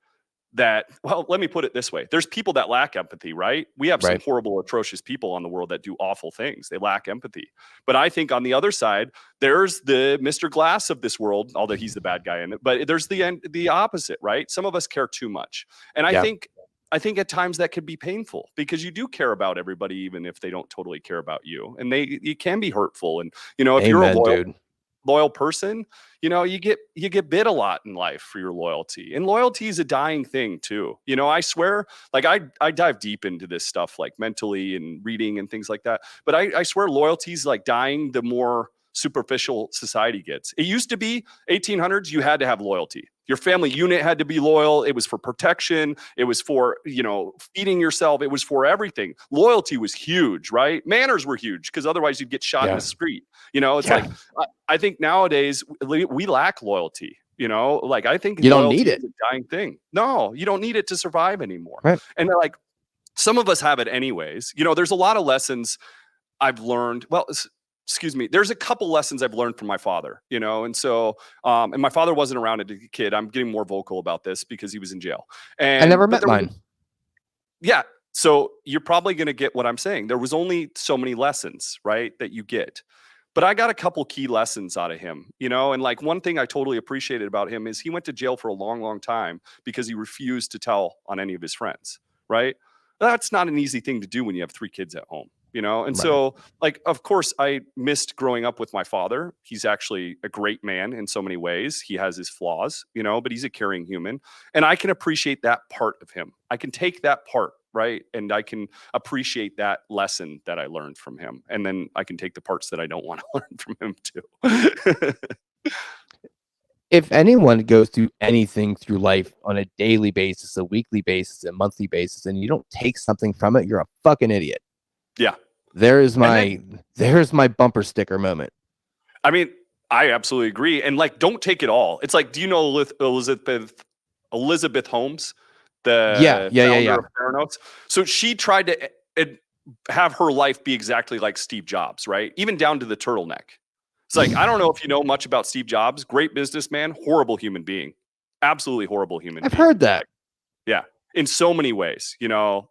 that, well, let me put it this way. There's people that lack empathy, right? We have some horrible, atrocious people on the world that do awful things. They lack empathy. But I think on the other side, there's the Mr. Glass of this world, although he's the bad guy in it. But there's the opposite, right? Some of us care too much. And I think at times that could be painful because you do care about everybody, even if they don't totally care about you. And it can be hurtful. And, if you're a loyal person, you get bit a lot in life for your loyalty, and loyalty is a dying thing too. I swear, like I dive deep into this stuff, like mentally and reading and things like that. But I swear loyalty is like dying the more superficial society gets. It used to be 1800s, you had to have loyalty. Your family unit had to be loyal. It was for protection. It was for, feeding yourself. It was for everything. Loyalty was huge, right? Manners were huge because otherwise you'd get shot in the street. It's like, I think nowadays we lack loyalty. Like I think you don't need it. Is a dying thing. No, you don't need it to survive anymore. Right. And like some of us have it anyways. There's a lot of lessons I've learned. Well, excuse me, there's a couple lessons I've learned from my father, and so, and my father wasn't around as a kid. I'm getting more vocal about this because he was in jail. And I never met mine. Yeah. So you're probably going to get what I'm saying. There was only so many lessons, right, that you get. But I got a couple key lessons out of him, and like one thing I totally appreciated about him is he went to jail for a long, long time because he refused to tell on any of his friends, right? That's not an easy thing to do when you have 3 kids at home. And so, like, of course, I missed growing up with my father. He's actually a great man in so many ways. He has his flaws, but he's a caring human. And I can appreciate that part of him. I can take that part, right? And I can appreciate that lesson that I learned from him. And then I can take the parts that I don't want to learn from him, too. If anyone goes through anything through life on a daily basis, a weekly basis, a monthly basis, and you don't take something from it, you're a fucking idiot. Yeah. There's my bumper sticker moment. I mean, I absolutely agree. And like, don't take it all. It's like, do you know Elizabeth Holmes, the founder of Theranos? So she tried to have her life be exactly like Steve Jobs, right? Even down to the turtleneck. It's like, I don't know if you know much about Steve Jobs, great businessman, horrible human being, absolutely horrible human being. I've heard that. Yeah. In so many ways,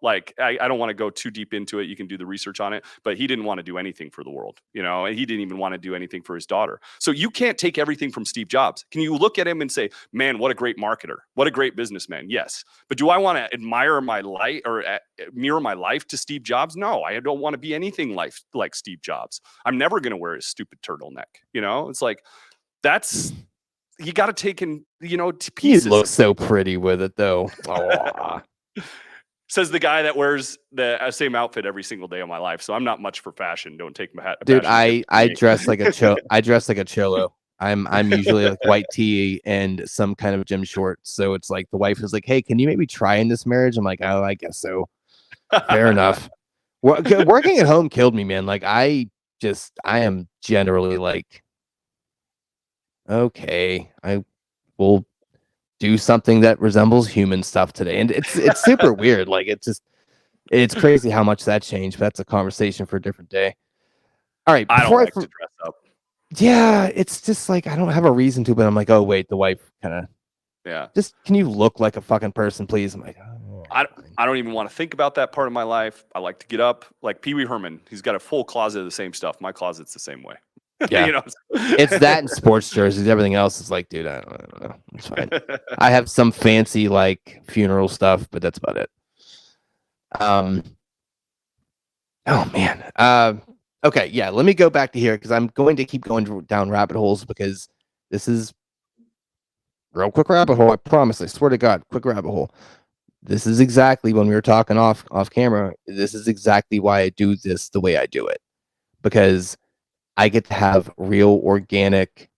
like I don't want to go too deep into it. You can do the research on it, but he didn't want to do anything for the world, and he didn't even want to do anything for his daughter. So you can't take everything from Steve Jobs. Can you look at him and say, man, what a great marketer, what a great businessman? Yes. But do I want to admire my life or mirror my life to Steve Jobs? No, I don't want to be anything like Steve Jobs. I'm never going to wear his stupid turtleneck. It's like, that's, you got to take in, to pieces. He looks so pretty with it, though. Says the guy that wears the same outfit every single day of my life. So I'm not much for fashion. Don't take my hat. Dude, I dress like a I dress like a cholo. I'm usually like white tee and some kind of gym shorts. So it's like the wife is like, "Hey, can you maybe try in this marriage?" I'm like, "Oh, I guess so." Fair enough. Working at home killed me, man. Like I am generally like, okay, I will do something that resembles human stuff today. And it's super weird. Like it's crazy how much that changed, but that's a conversation for a different day. All right. I don't like to dress up. Yeah, it's just like I don't have a reason to, but I'm like, oh wait, the wife kind of just, can you look like a fucking person, please? I'm like, oh, I don't even want to think about that part of my life. I like to get up like Pee Wee Herman. He's got a full closet of the same stuff. My closet's the same way. Yeah, it's that and sports jerseys. Everything else is like, dude, I don't know. It's fine. I have some fancy like funeral stuff, but that's about it. Oh man. Okay, yeah. Let me go back to here because I'm going to keep going down rabbit holes because this is real quick rabbit hole. I promise. I swear to God, quick rabbit hole. This is exactly when we were talking off camera. This is exactly why I do this the way I do it, because I get to have real organic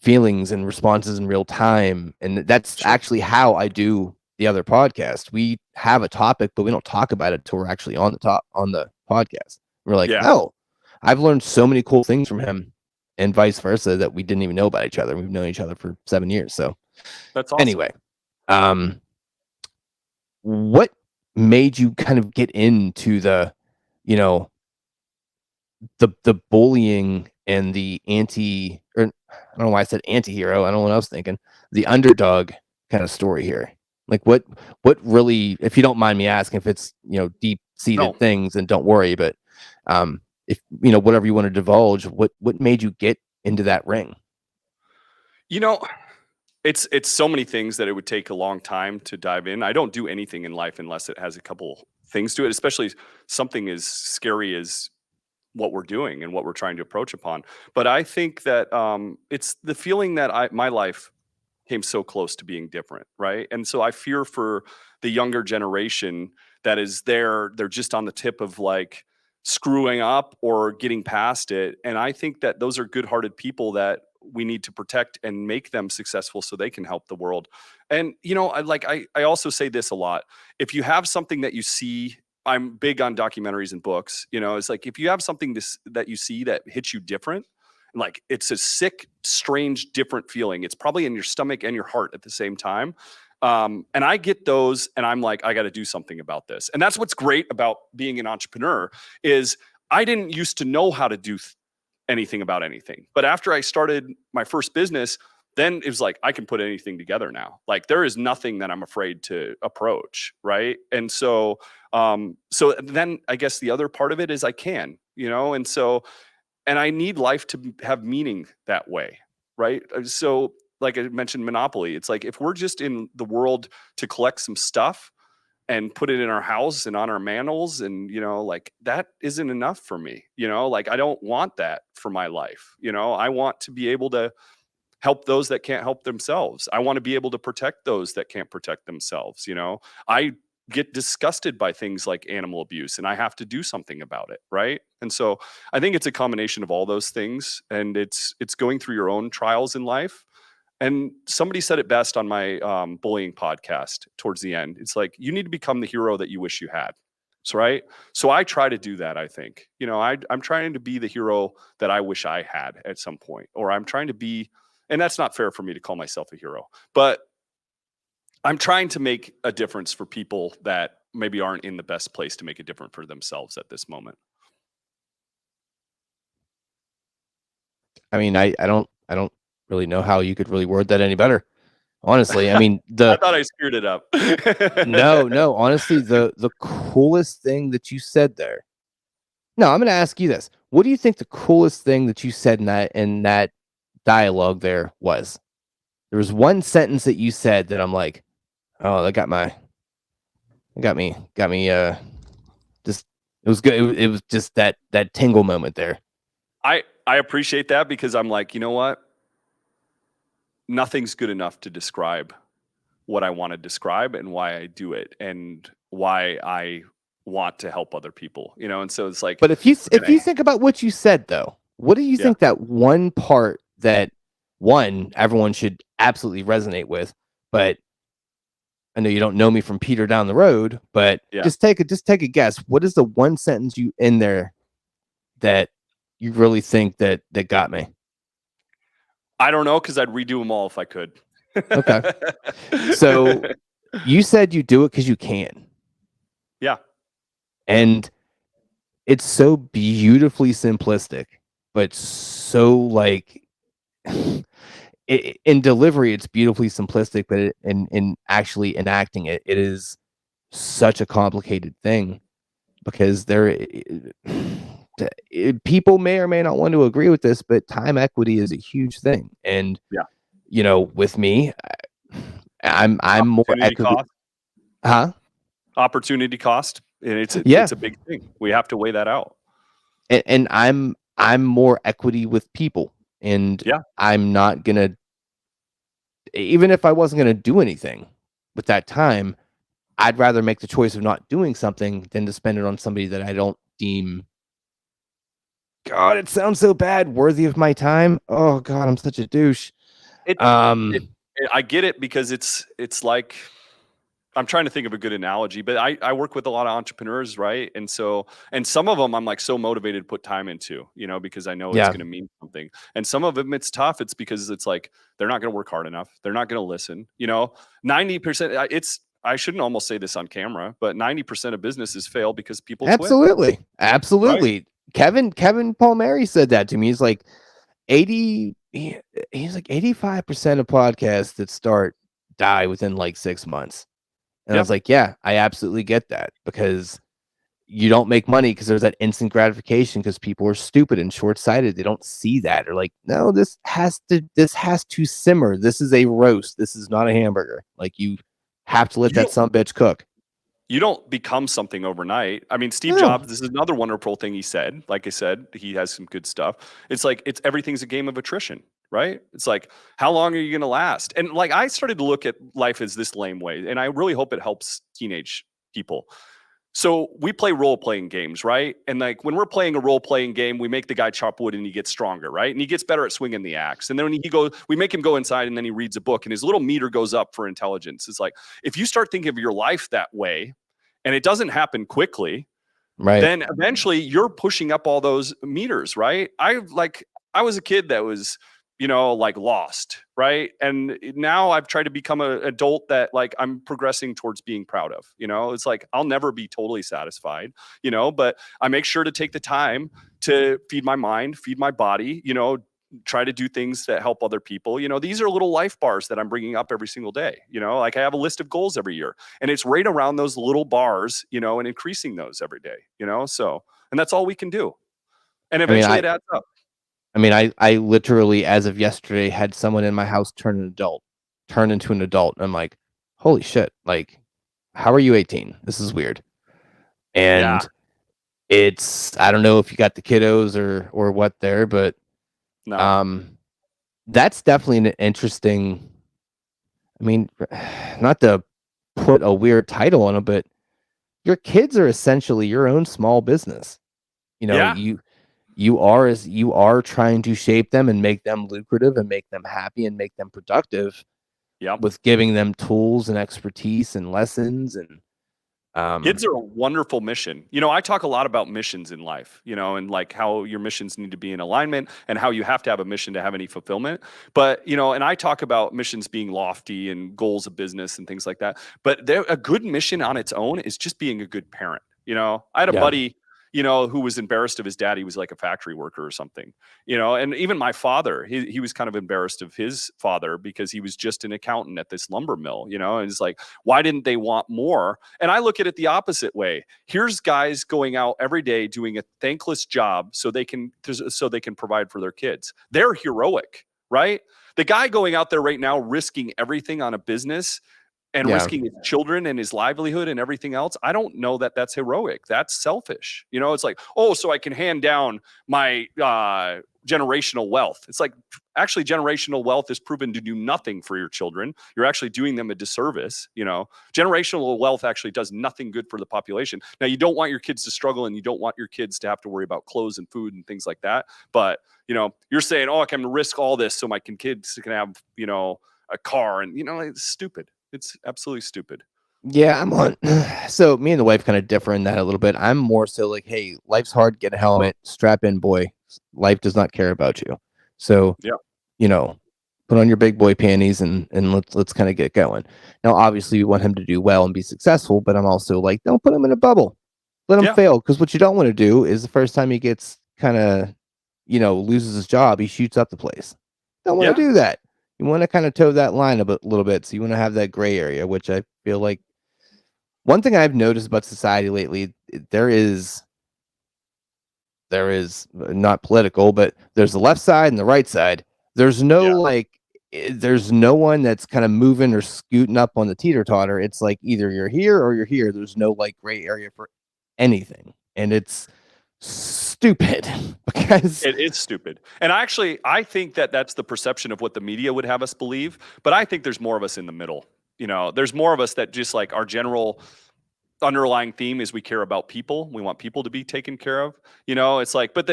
feelings and responses in real time. And that's actually how I do the other podcast. We have a topic, but we don't talk about it until we're actually on the podcast. We're like, oh, I've learned so many cool things from him and vice versa that we didn't even know about each other. We've known each other for 7 years. So that's awesome. Anyway, what made you kind of get into the bullying and the I don't know why I said anti-hero. I don't know what I was thinking. The underdog kind of story here. Like what really, if you don't mind me asking, if it's, deep seated things, and don't worry, but if whatever you want to divulge, what made you get into that ring? It's so many things that it would take a long time to dive in. I don't do anything in life unless it has a couple things to it, especially something as scary as what we're doing and what we're trying to approach upon. But I think that it's the feeling that my life came so close to being different, right? And so I fear for the younger generation that is they're just on the tip of like screwing up or getting past it. And I think that those are good-hearted people that we need to protect and make them successful so they can help the world. And I also say this a lot. If you have something that you see, I'm big on documentaries and books, it's like if you have something that you see that hits you different, like it's a sick, strange, different feeling. It's probably in your stomach and your heart at the same time. And I get those and I'm like, I got to do something about this. And that's what's great about being an entrepreneur is I didn't used to know how to do anything about anything. But after I started my first business, then it was like, I can put anything together now. Like there is nothing that I'm afraid to approach. Right. And so then I guess the other part of it is I can, and I need life to have meaning that way. Right. So like I mentioned, Monopoly, it's like, if we're just in the world to collect some stuff and put it in our house and on our mantle, and like that isn't enough for me. Like I don't want that for my life. I want to be able to help those that can't help themselves. I want to be able to protect those that can't protect themselves. I get disgusted by things like animal abuse and I have to do something about it. Right. And so I think it's a combination of all those things, and it's going through your own trials in life. And somebody said it best on my bullying podcast towards the end. It's like, you need to become the hero that you wish you had. So, right. So I try to do that. I think, I'm trying to be the hero that I wish I had at some point, or I'm trying to be, and that's not fair for me to call myself a hero, but I'm trying to make a difference for people that maybe aren't in the best place to make a difference for themselves at this moment. I mean, I don't really know how you could really word that any better. Honestly, I mean, I thought I screwed it up. No, honestly, the coolest thing that you said there. No, I'm going to ask you this. What do you think the coolest thing that you said in that dialogue there was? There was one sentence that you said that I'm like, oh, that got me just, it was good. It was just that tingle moment there. I appreciate that, because I'm like, you know what? Nothing's good enough to describe what I want to describe and why I do it and why I want to help other people, and so it's like, but if you think about what you said though, what do you think that one part that everyone should absolutely resonate with? But I know you don't know me from Peter down the road, but just take a guess. What is the one sentence you in there that you really think that got me? I don't know, because I'd redo them all if I could. Okay. So you said you do it because you can. Yeah. And it's so beautifully simplistic, but so like in delivery, it's beautifully simplistic, but in actually enacting it, it is such a complicated thing, because people may or may not want to agree with this, but time equity is a huge thing. And with me, I'm more equity. Opportunity cost. And it's a big thing. We have to weigh that out. And I'm more equity with people. And I'm not gonna, even if I wasn't gonna do anything with that time, I'd rather make the choice of not doing something than to spend it on somebody that I don't deem, God, it sounds so bad, worthy of my time. Oh God, I'm such a douche. I get it, because it's like, I'm trying to think of a good analogy, but I work with a lot of entrepreneurs, right? And so, and some of them I'm like so motivated to put time into, because I know it's going to mean something. And some of them it's tough. It's because it's like, they're not going to work hard enough. They're not going to listen, 90%. I shouldn't almost say this on camera, but 90% of businesses fail because people absolutely quit. Right? Kevin Palmieri said that to me. He's like 85% of podcasts that die within like 6 months. And I was like, yeah, I absolutely get that, because you don't make money because there's that instant gratification, because people are stupid and short-sighted. They don't see that. They're like, no, this has to simmer. This is a roast. This is not a hamburger. Like, you have to let that sumbitch cook. You don't become something overnight. I mean, Steve No. Jobs, this is another wonderful thing he said. Like I said, he has some good stuff. It's like, everything's a game of attrition, right? It's like, how long are you going to last? And like, I started to look at life as this lame way, and I really hope it helps teenage people. So we play role-playing games, right? And like, when we're playing a role-playing game, we make the guy chop wood and he gets stronger, right? And he gets better at swinging the axe. And then when we make him go inside, and then he reads a book, and his little meter goes up for intelligence. It's like, if you start thinking of your life that way, and it doesn't happen quickly, right, then eventually you're pushing up all those meters, right? I was a kid that was, like, lost, right? And now I've tried to become an adult that, like, I'm progressing towards being proud of. It's like, I'll never be totally satisfied, but I make sure to take the time to feed my mind, feed my body, try to do things that help other people. These are little life bars that I'm bringing up every single day. Like, I have a list of goals every year, and it's right around those little bars, and increasing those every day, so, and that's all we can do. And eventually it adds up. I mean, I literally, as of yesterday, had someone in my house turn into an adult. And I'm like, holy shit. Like, how are you 18? This is weird. And I don't know if you got the kiddos or what there, but no. That's definitely an interesting, I mean, not to put a weird title on it, but your kids are essentially your own small business. You are trying to shape them and make them lucrative and make them happy and make them productive. With giving them tools and expertise and lessons. And kids are a wonderful mission. I talk a lot about missions in life, and like how your missions need to be in alignment and how you have to have a mission to have any fulfillment. But, and I talk about missions being lofty and goals of business and things like that. But a good mission on its own is just being a good parent. I had a buddy, who was embarrassed of his dad. He was like a factory worker or something, and even my father, he was kind of embarrassed of his father because he was just an accountant at this lumber mill, and it's like, why didn't they want more? And I look at it the opposite way. Here's guys going out every day doing a thankless job so they can provide for their kids. They're heroic, right? The guy going out there right now risking everything on a business and risking his children and his livelihood and everything else, I don't know that that's heroic. That's selfish. It's like, oh, so I can hand down my generational wealth. It's like, actually, generational wealth is proven to do nothing for your children. You're actually doing them a disservice. Generational wealth actually does nothing good for the population. Now, you don't want your kids to struggle, and you don't want your kids to have to worry about clothes and food and things like that. But, you're saying, oh, I can risk all this so my kids can have, a car, and, it's stupid. It's absolutely stupid. Yeah, I'm on. So me and the wife kind of differ in that a little bit. I'm more so like, hey, life's hard. Get a helmet, strap in, boy. Life does not care about you. So, put on your big boy panties and let's kind of get going. Now, obviously, we want him to do well and be successful, but I'm also like, don't put him in a bubble. Let him fail, because what you don't want to do is the first time he gets kind of, loses his job, he shoots up the place. Don't want to do that. You want to kind of toe that line a little bit. So you want to have that gray area, which I feel like one thing I've noticed about society lately, there is not political, but there's the left side and the right side. There's no there's no one that's kind of moving or scooting up on the teeter-totter. It's like either you're here or you're here. There's no like gray area for anything. And it's stupid because it is stupid. And I think that that's the perception of what the media would have us believe. But I think there's more of us in the middle. There's more of us that just, like, our general underlying theme is we care about people. We want people to be taken care of. It's like, but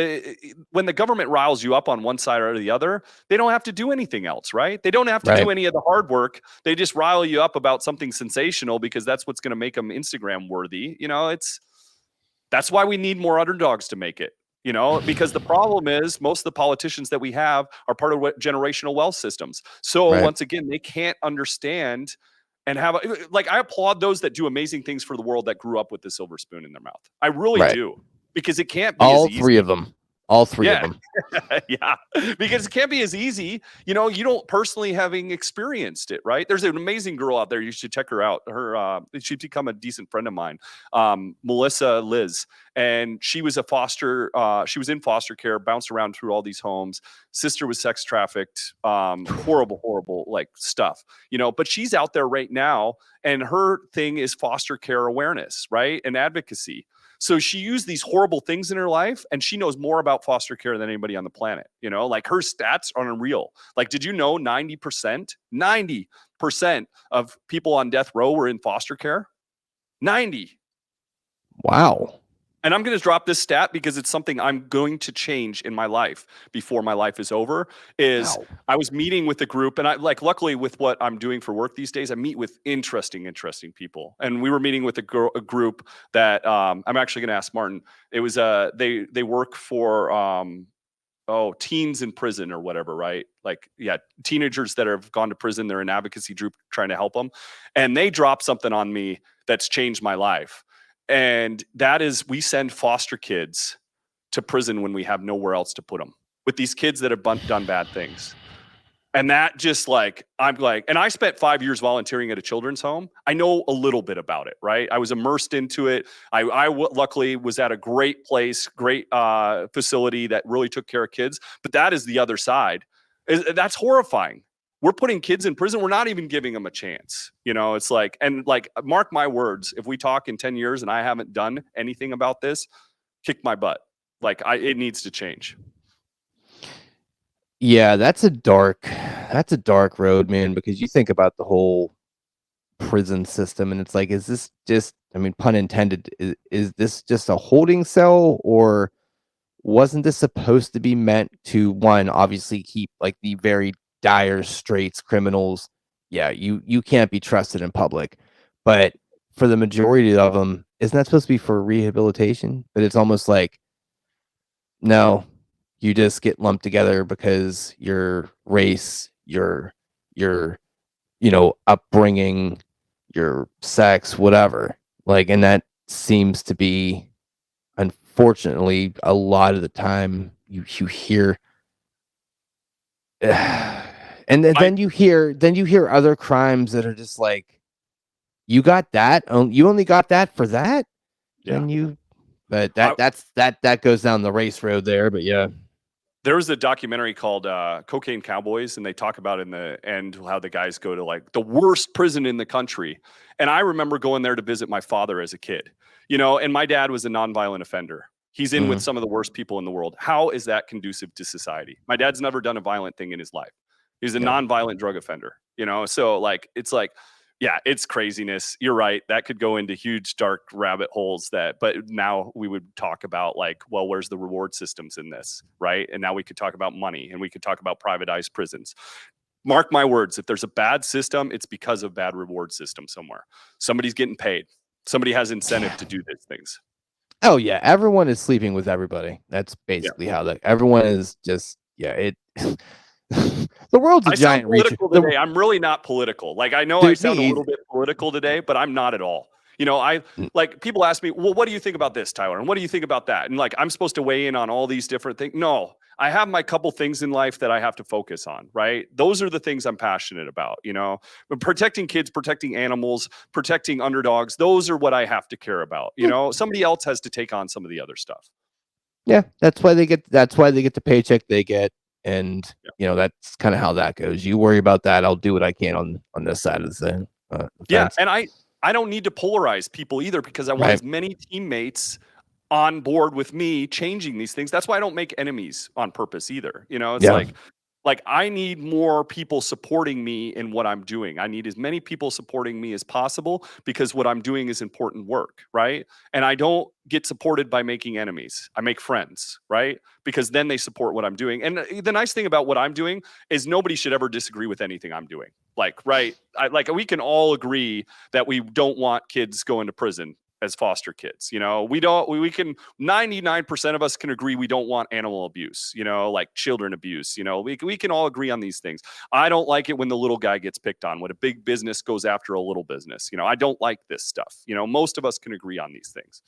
when the government riles you up on one side or the other, they don't have to do anything else, right? They don't have to do any of the hard work. They just rile you up about something sensational because that's what's going to make them Instagram worthy. That's why we need more underdogs to make it. Because the problem is most of the politicians that we have are part of generational wealth systems. So once again, they can't understand and have I applaud those that do amazing things for the world that grew up with the silver spoon in their mouth. I really do, because it can't be all as easy. three of them. All three of them. Yeah, because it can't be as easy. You know, you don't personally having experienced it, right? There's an amazing girl out there. You should check her out. She's become a decent friend of mine, Melissa Liz, and she was she was in foster care, bounced around through all these homes. Sister was sex trafficked, horrible, like stuff, you know. But she's out there right now, and her thing is foster care awareness, right, and advocacy. So she used these horrible things in her life, and she knows more about foster care than anybody on the planet. You know, like her stats are unreal. Like, did you know 90% of people on death row were in foster care? 90. Wow. And I'm going to drop this stat because it's something I'm going to change in my life before my life is over. Is Wow. I was meeting with a group, and I like, luckily with what I'm doing for work these days, I meet with interesting people. And we were meeting with a group that I'm actually going to ask Martin. It was they work for teens in prison or whatever, right? Like, yeah, teenagers that have gone to prison. They're an advocacy group trying to help them, and they dropped something on me that's changed my life. And that is, we send foster kids to prison when we have nowhere else to put them, with these kids that have done bad things. And that just like, I'm like, and I spent 5 years volunteering at a children's home. I know a little bit about it, right? I was immersed into it. Luckily was at a great place, great facility that really took care of kids. But that is the other side. That's horrifying. We're putting kids in prison. We're not even giving them a chance. You know, it's like, and like, mark my words, if we talk in 10 years and I haven't done anything about this, kick my butt. Like, it needs to change. Yeah, that's a dark road, man, because you think about the whole prison system and it's like, is this just, I mean, pun intended, is this just a holding cell, or wasn't this supposed to be meant to, one, obviously keep like the very dire straits criminals? Yeah, you can't be trusted in public. But for the majority of them, isn't that supposed to be for rehabilitation? But it's almost like, no, you just get lumped together because your race, your upbringing, your sex, whatever. Like, and that seems to be, unfortunately, a lot of the time you hear, and then you hear other crimes that are just like, you got that, you only got that for that, Yeah. but that goes down the race road there. But yeah. There was a documentary called Cocaine Cowboys, and they talk about in the end how the guys go to like the worst prison in the country. And I remember going there to visit my father as a kid, you know, and my dad was a nonviolent offender. He's in with some of the worst people in the world. How is that conducive to society? My dad's never done a violent thing in his life. He's a nonviolent drug offender, you know? So like, it's like, yeah, it's craziness. You're right. That could go into huge dark rabbit holes but now we would talk about like, well, where's the reward systems in this, right? And now we could talk about money, and we could talk about privatized prisons. Mark my words, if there's a bad system, it's because of bad reward system somewhere. Somebody's getting paid. Somebody has incentive to do these things. Oh yeah, everyone is sleeping with everybody. That's basically how everyone is just, the world's a giant reach. Today. I'm really not political. Like, I know I sound a little bit political today, but I'm not at all. You know, like, people ask me, well, what do you think about this, Tyler? And what do you think about that? And like, I'm supposed to weigh in on all these different things. No, I have my couple things in life that I have to focus on, right? Those are the things I'm passionate about, you know, but protecting kids, protecting animals, protecting underdogs. Those are what I have to care about. You know, somebody else has to take on some of the other stuff. Yeah. That's why they get the paycheck they get. And that's kind of how that goes. You worry about that. I'll do what I can on this side of the thing. Yeah. And I don't need to polarize people either, because I want as many teammates on board with me changing these things. That's why I don't make enemies on purpose either. You know, it's like I need more people supporting me in what I'm doing. I need as many people supporting me as possible, because what I'm doing is important work, right? And I don't get supported by making enemies. I make friends, right? Because then they support what I'm doing. And the nice thing about what I'm doing is nobody should ever disagree with anything I'm doing. Like, right? We can all agree that we don't want kids going to prison as foster kids. You know, we can 99% of us can agree we don't want animal abuse, you know, like children abuse. You know, we can all agree on these things. I don't like it when the little guy gets picked on, when a big business goes after a little business. You know, I don't like this stuff. You know, most of us can agree on these things.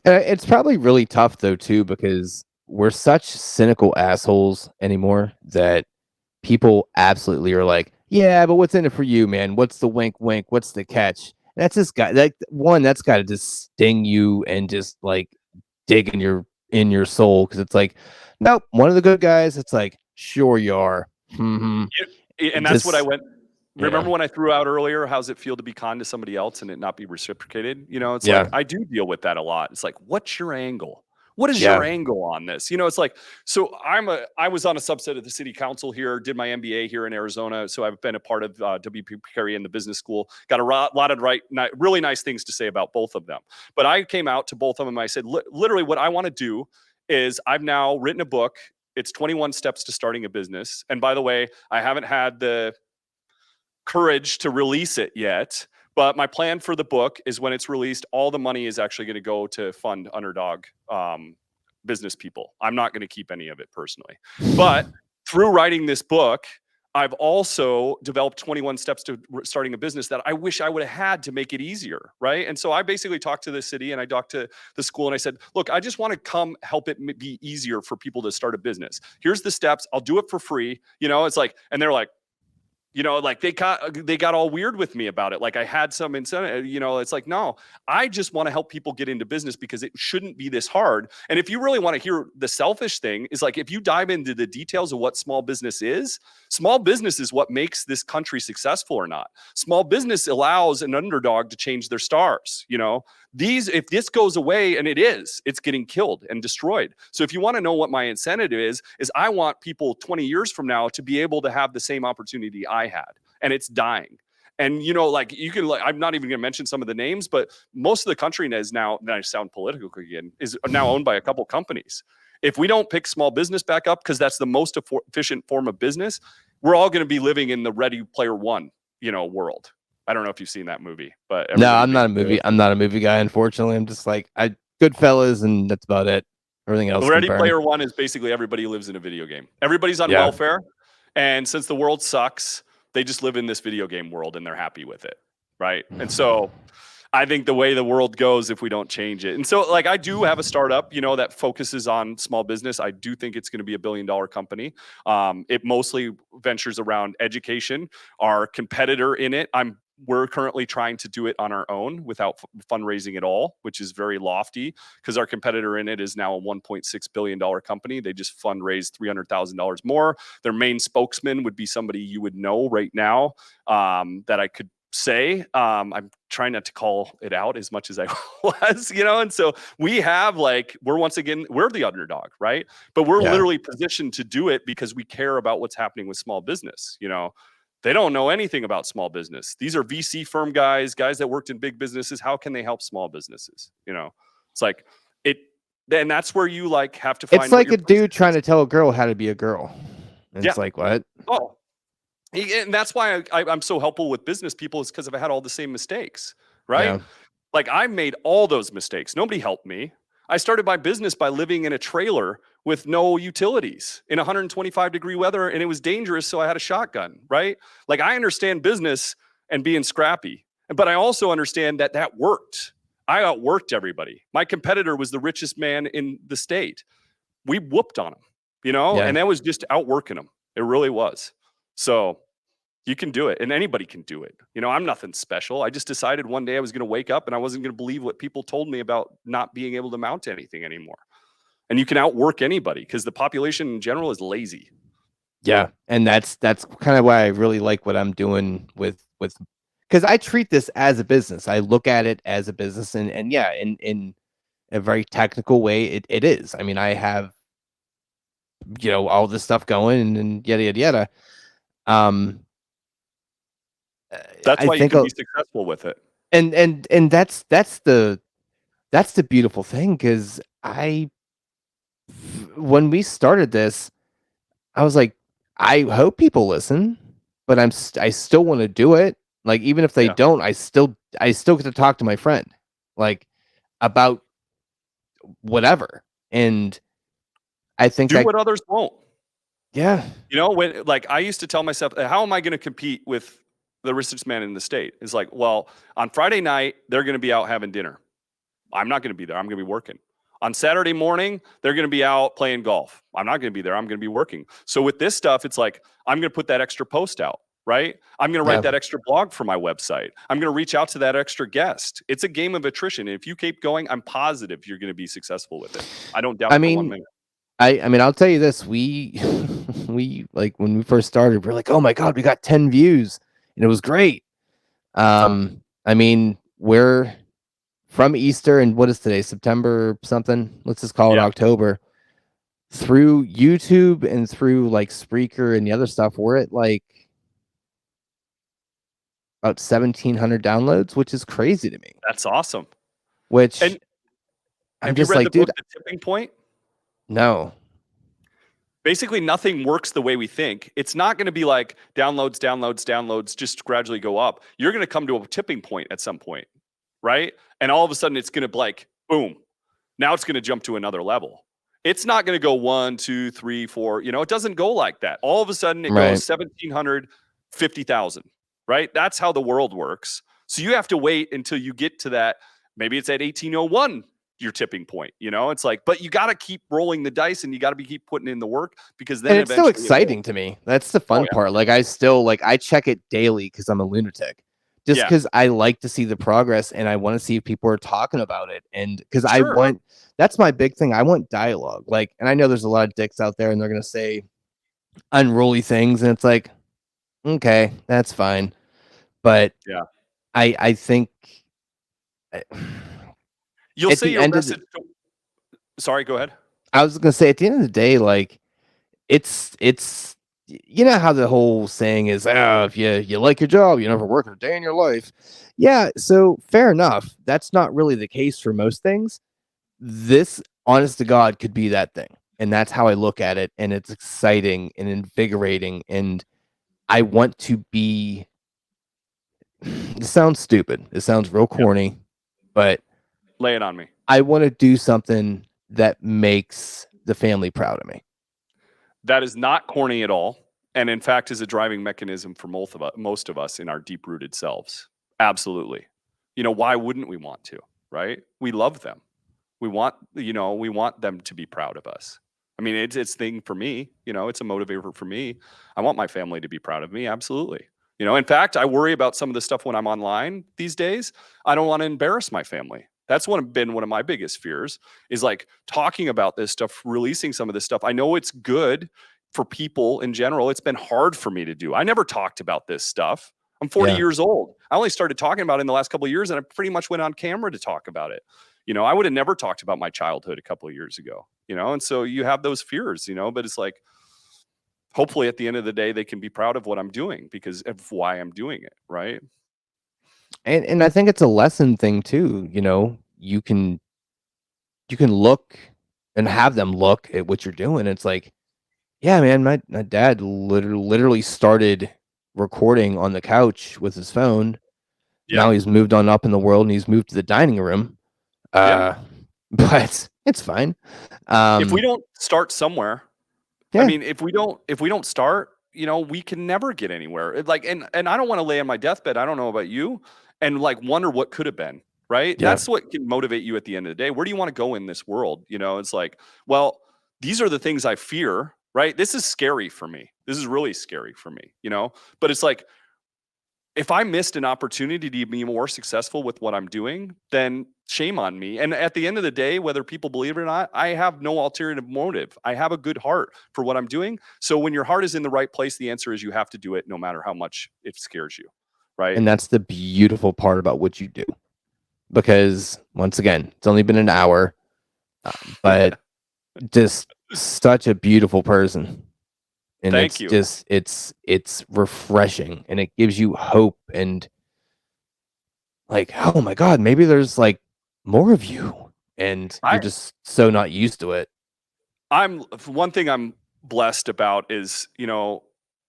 It's probably really tough though too, because we're such cynical assholes anymore that people absolutely are like, yeah, but what's in it for you, man? What's the wink, wink? What's the catch? And that's this guy. Like one, that's got to just sting you and just like dig in your soul because it's like, nope, one of the good guys. It's like, sure you are. Mm-hmm. And that's what I went. Remember Yeah. when I threw out earlier, how's it feel to be kind to somebody else and it not be reciprocated? You know, it's Yeah. like, I do deal with that a lot. It's like, what's your angle? What is Yeah. your angle on this? You know, it's like, so I was on a subset of the city council here, did my MBA here in Arizona. So I've been a part of WP Carey in the business school, got a lot of really nice things to say about both of them. But I came out to both of them. I said, literally what I want to do is I've now written a book. It's 21 steps to starting a business. And by the way, I haven't had the courage to release it yet, but my plan for the book is when it's released, all the money is actually going to go to fund underdog business people. I'm not going to keep any of it personally. But through writing this book, I've also developed 21 steps to starting a business that I wish I would have had to make it easier, right? And so I basically talked to the city and I talked to the school and I said, look, I just want to come help it be easier for people to start a business. Here's the steps. I'll do it for free. You know, it's like, and they're like, you know, like they got all weird with me about it. Like I had some incentive, you know, it's like, no, I just want to help people get into business because it shouldn't be this hard. And if you really want to hear the selfish thing is like, if you dive into the details of what small business is what makes this country successful or not. Small business allows an underdog to change their stars. You know, if this goes away, and it's getting killed and destroyed. So if you want to know what my incentive is I want people 20 years from now to be able to have the same opportunity I had, and it's dying. And you know, like you can, like, I'm not even going to mention some of the names, but most of the country is now, and I sound political again, is now owned by a couple companies. If we don't pick small business back up, because that's the most efficient form of business, we're all going to be living in the Ready Player One, you know, world. I don't know if you've seen that movie, but no, I'm not a movie. I'm not a movie guy. Unfortunately, I'm just like Goodfellas, and that's about it. Everything else. Ready Player One is basically everybody lives in a video game. Everybody's on welfare, and since the world sucks, they just live in this video game world and they're happy with it, right? And so I think the way the world goes, if we don't change it. And so like I do have a startup, you know, that focuses on small business. I do think it's going to be $1 billion company. It mostly ventures around education. Our competitor in it, we're currently trying to do it on our own without fundraising at all, which is very lofty because our competitor in it is now a $1.6 billion company. They just fundraised $300,000 more. Their main spokesman would be somebody you would know right now that I could say. I'm trying not to call it out as much as I was, you know. And so we have we're the underdog, right? But we're literally positioned to do it because we care about what's happening with small business. You know, they don't know anything about small business. These are VC firm guys that worked in big businesses. How can they help small businesses? You know, it's like it. And that's where you have to find. It's like a dude trying to tell a girl how to be a girl. And it's like, what? Oh. And that's why I'm so helpful with business people, is because I've had all the same mistakes, right? Yeah. Like I made all those mistakes. Nobody helped me. I started my business by living in a trailer with no utilities in 125-degree weather, and it was dangerous, so I had a shotgun, right? Like I understand business and being scrappy, but I also understand that worked. I outworked everybody. My competitor was the richest man in the state. We whooped on him, you know, and that was just outworking him. It really was. So you can do it, and anybody can do it. You know, I'm nothing special. I just decided one day I was going to wake up and I wasn't going to believe what people told me about not being able to mount anything anymore. And you can outwork anybody because the population in general is lazy. Yeah. And that's kind of why I really like what I'm doing with because I treat this as a business. I look at it as a business, and yeah, in a very technical way, it is. I mean, I have, you know, all this stuff going and yada yada yada. That's why you can be successful with it. And that's the beautiful thing, because when we started this, I was like, I hope people listen, but I still want to do it. Like, even if they don't, I still get to talk to my friend, like, about whatever. And I think do what others won't. Yeah. You know, when I used to tell myself, how am I going to compete with the richest man in the state? It's like, well, on Friday night, they're going to be out having dinner. I'm not going to be there. I'm going to be working. On Saturday morning, they're going to be out playing golf. I'm not going to be there. I'm going to be working. So with this stuff, it's like, I'm going to put that extra post out, right? I'm going to write that extra blog for my website. I'm going to reach out to that extra guest. It's a game of attrition. And if you keep going, I'm positive you're going to be successful with it. I don't doubt it for 1 minute. I mean, I'll tell you this, we like when we first started, we're like, oh my God, we got 10 views and it was great. I mean, we're from Easter, and what is today? September something? Let's just call it October. Through YouTube and through like Spreaker and the other stuff, we're at like about 1,700 downloads, which is crazy to me. That's awesome. Which and I'm just like, dude, The Tipping Point? No. Basically, nothing works the way we think. It's not going to be like downloads, just gradually go up. You're going to come to a tipping point at some point, right? And all of a sudden, it's going to like, boom. Now it's going to jump to another level. It's not going to go 1, 2, 3, 4. It doesn't go like that. All of a sudden, it goes 1,700, 50,000, right? That's how the world works. So you have to wait until you get to that. Maybe it's at 1,801. Your tipping point, it's like, but you got to keep rolling the dice and you got to keep putting in the work, because then it's still exciting to me. That's the fun part. Like I still I check it daily because I'm a lunatic, just because I like to see the progress and I want to see if people are talking about it. And because that's my big thing. I want dialogue. And I know there's a lot of dicks out there and they're going to say unruly things. And it's like, okay, that's fine. But I think you'll say your message. Sorry, go ahead. I was gonna say at the end of the day, it's you know how the whole saying is, if you like your job, you never work a day in your life. Yeah, so fair enough. That's not really the case for most things. This, honest to God, could be that thing. And that's how I look at it. And it's exciting and invigorating. And I want to be. This sounds stupid. It sounds real corny, but lay it on me. I want to do something that makes the family proud of me. That is not corny at all. And in fact, is a driving mechanism for most of us in our deep-rooted selves. Absolutely. Why wouldn't we want to, right? We love them. We want them to be proud of us. I mean, it's thing for me, it's a motivator for me. I want my family to be proud of me. Absolutely. In fact, I worry about some of the stuff when I'm online these days. I don't want to embarrass my family. That's been one of my biggest fears, is like talking about this stuff, releasing some of this stuff. I know it's good for people in general. It's been hard for me to do. I never talked about this stuff. I'm 40 years old. I only started talking about it in the last couple of years, and I pretty much went on camera to talk about it. I would have never talked about my childhood a couple of years ago, and so you have those fears, but it's like, hopefully at the end of the day, they can be proud of what I'm doing because of why I'm doing it. Right. And I think it's a lesson thing too. You can look and have them look at what you're doing. It's like, yeah, man, my dad literally started recording on the couch with his phone. Now he's moved on up in the world and he's moved to the dining room. But it's fine. If we don't start somewhere, I mean, if we don't start, we can never get anywhere. And I don't want to lay on my deathbed. I don't know about you, and wonder what could have been. Right. Yeah. That's what can motivate you at the end of the day. Where do you want to go in this world? It's like, well, these are the things I fear. Right. This is scary for me. This is really scary for me, but it's like, if I missed an opportunity to be more successful with what I'm doing, then shame on me. And at the end of the day, whether people believe it or not, I have no alternative motive. I have a good heart for what I'm doing. So when your heart is in the right place, the answer is you have to do it no matter how much it scares you. Right. And that's the beautiful part about what you do. Because once again, it's only been an hour, but just such a beautiful person. And Thank you. Just it's refreshing and it gives you hope and oh my God, maybe there's more of you and you're just so not used to it. One thing I'm blessed about is,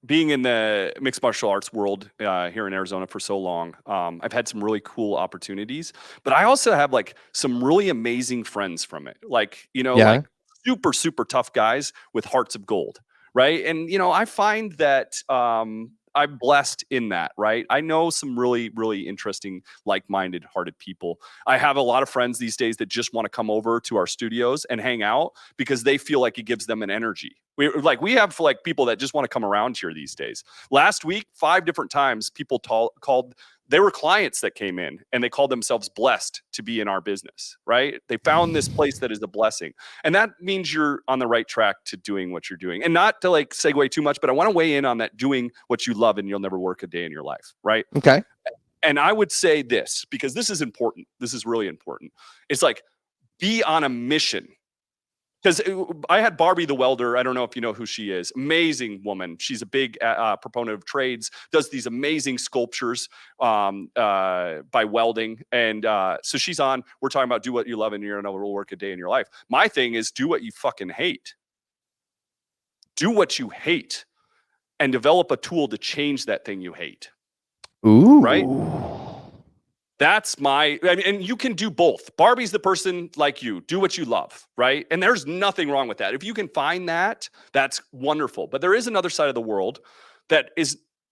being in the mixed martial arts world here in Arizona for so long. I've had some really cool opportunities, but I also have some really amazing friends from it. Like super, super tough guys with hearts of gold. Right. And, I find that I'm blessed in that, right? I know some really, really interesting, like-minded, hearted people. I have a lot of friends these days that just want to come over to our studios and hang out because they feel like it gives them an energy. We have like people that just want to come around here these days. Last week, 5 different times, people called. They were clients that came in and they called themselves blessed to be in our business, right? They found this place that is a blessing. And that means you're on the right track to doing what you're doing. And not to like segue too much, but I want to weigh in on that: doing what you love and you'll never work a day in your life, right? Okay. And I would say this, because this is important. This is really important. It's like, be on a mission. Because I had Barbie the welder. I don't know if you know who she is. Amazing woman. She's a big proponent of trades, does these amazing sculptures by welding. And so she's on. We're talking about do what you love and you're going to work a day in your life. My thing is do what you fucking hate. Do what you hate and develop a tool to change that thing you hate. Ooh. Right? That's and you can do both. Barbie's the person like you. Do what you love, right? And there's nothing wrong with that. If you can find that, that's wonderful. But there is another side of the world that